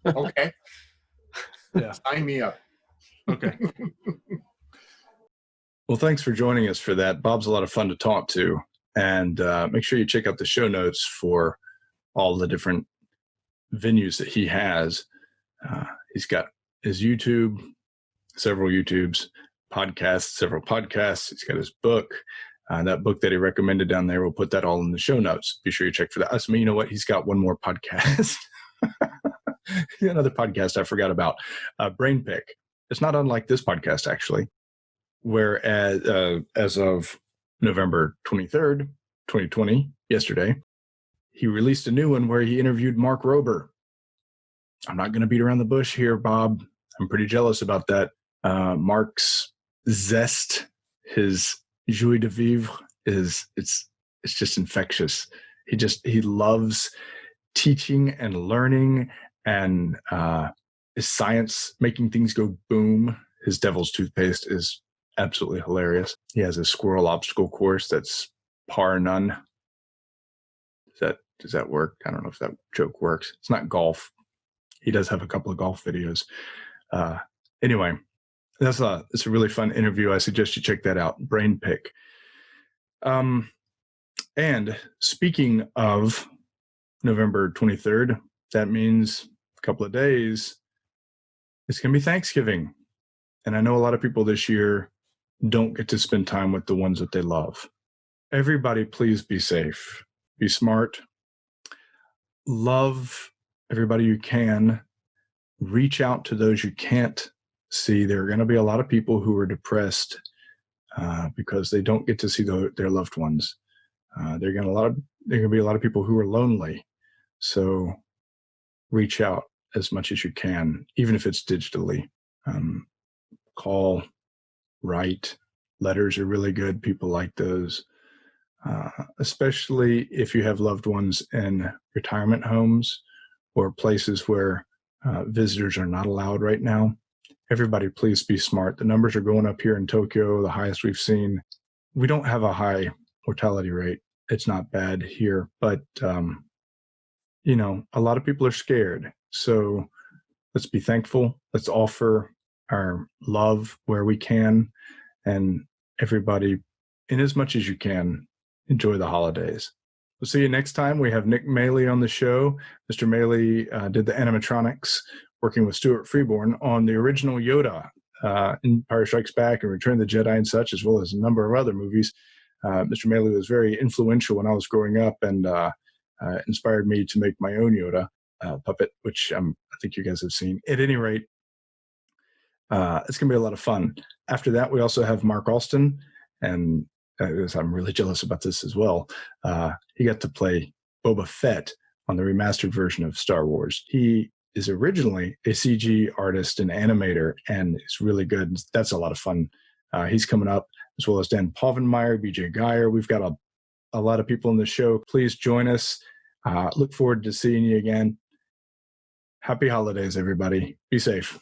Okay. Yeah. Sign me up. Okay. Well, thanks for joining us for that. Bob's a lot of fun to talk to. And make sure you check out the show notes for all the different venues that he has. He's got his YouTube, several YouTubes, podcasts, several podcasts. He's got his book. That book that he recommended down there, we'll put that all in the show notes. Be sure you check for that. I mean, you know what? He's got one more podcast. Another podcast I forgot about. Brain Pick. It's not unlike this podcast, actually. Whereas as of November 23rd, 2020, yesterday, he released a new one where he interviewed Mark Rober. I'm not going to beat around the bush here, Bob. I'm pretty jealous about that. Mark's zest, his joie de vivre it's just infectious. He loves teaching and learning, and his science, making things go boom. His devil's toothpaste is absolutely hilarious. He has a squirrel obstacle course that's par none. Does that work? I don't know if that joke works. It's not golf. He does have a couple of golf videos. Anyway, it's a really fun interview. I suggest you check that out. Brain Pick. And speaking of November 23rd, that means a couple of days, it's going to be Thanksgiving. And I know a lot of people this year don't get to spend time with the ones that they love. Everybody, please be safe. Be smart. Love everybody you can. Reach out to those you can't see. There are going to be a lot of people who are depressed because they don't get to see their loved ones. There are going to be a lot of people who are lonely. So reach out as much as you can, even if it's digitally. Call, write. Letters are really good. People like those, especially if you have loved ones in retirement homes or places where visitors are not allowed right now. everybody, please be smart. The numbers are going up here in Tokyo, the highest we've seen. We don't have a high mortality rate. It's not bad here, but you know, a lot of people are scared. So let's be thankful. Let's offer our love where we can, and everybody, in as much as you can, enjoy the holidays. We'll see you next time. We have Nick Maley on the show. Mr. Maley did the animatronics, working with Stuart Freeborn on the original Yoda, Empire Strikes Back and Return of the Jedi and such, as well as a number of other movies. Mr. Maley was very influential when I was growing up, and inspired me to make my own Yoda puppet, which I think you guys have seen. At any rate, it's going to be a lot of fun. After that, we also have Mark Alston, and I'm really jealous about this as well. He got to play Boba Fett on the remastered version of Star Wars. He is originally a CG artist and animator, and it's really good. That's a lot of fun. He's coming up, as well as Dan Povenmire, BJ Geyer. We've got a lot of people on the show. Please join us. Look forward to seeing you again. Happy holidays, everybody. Be safe.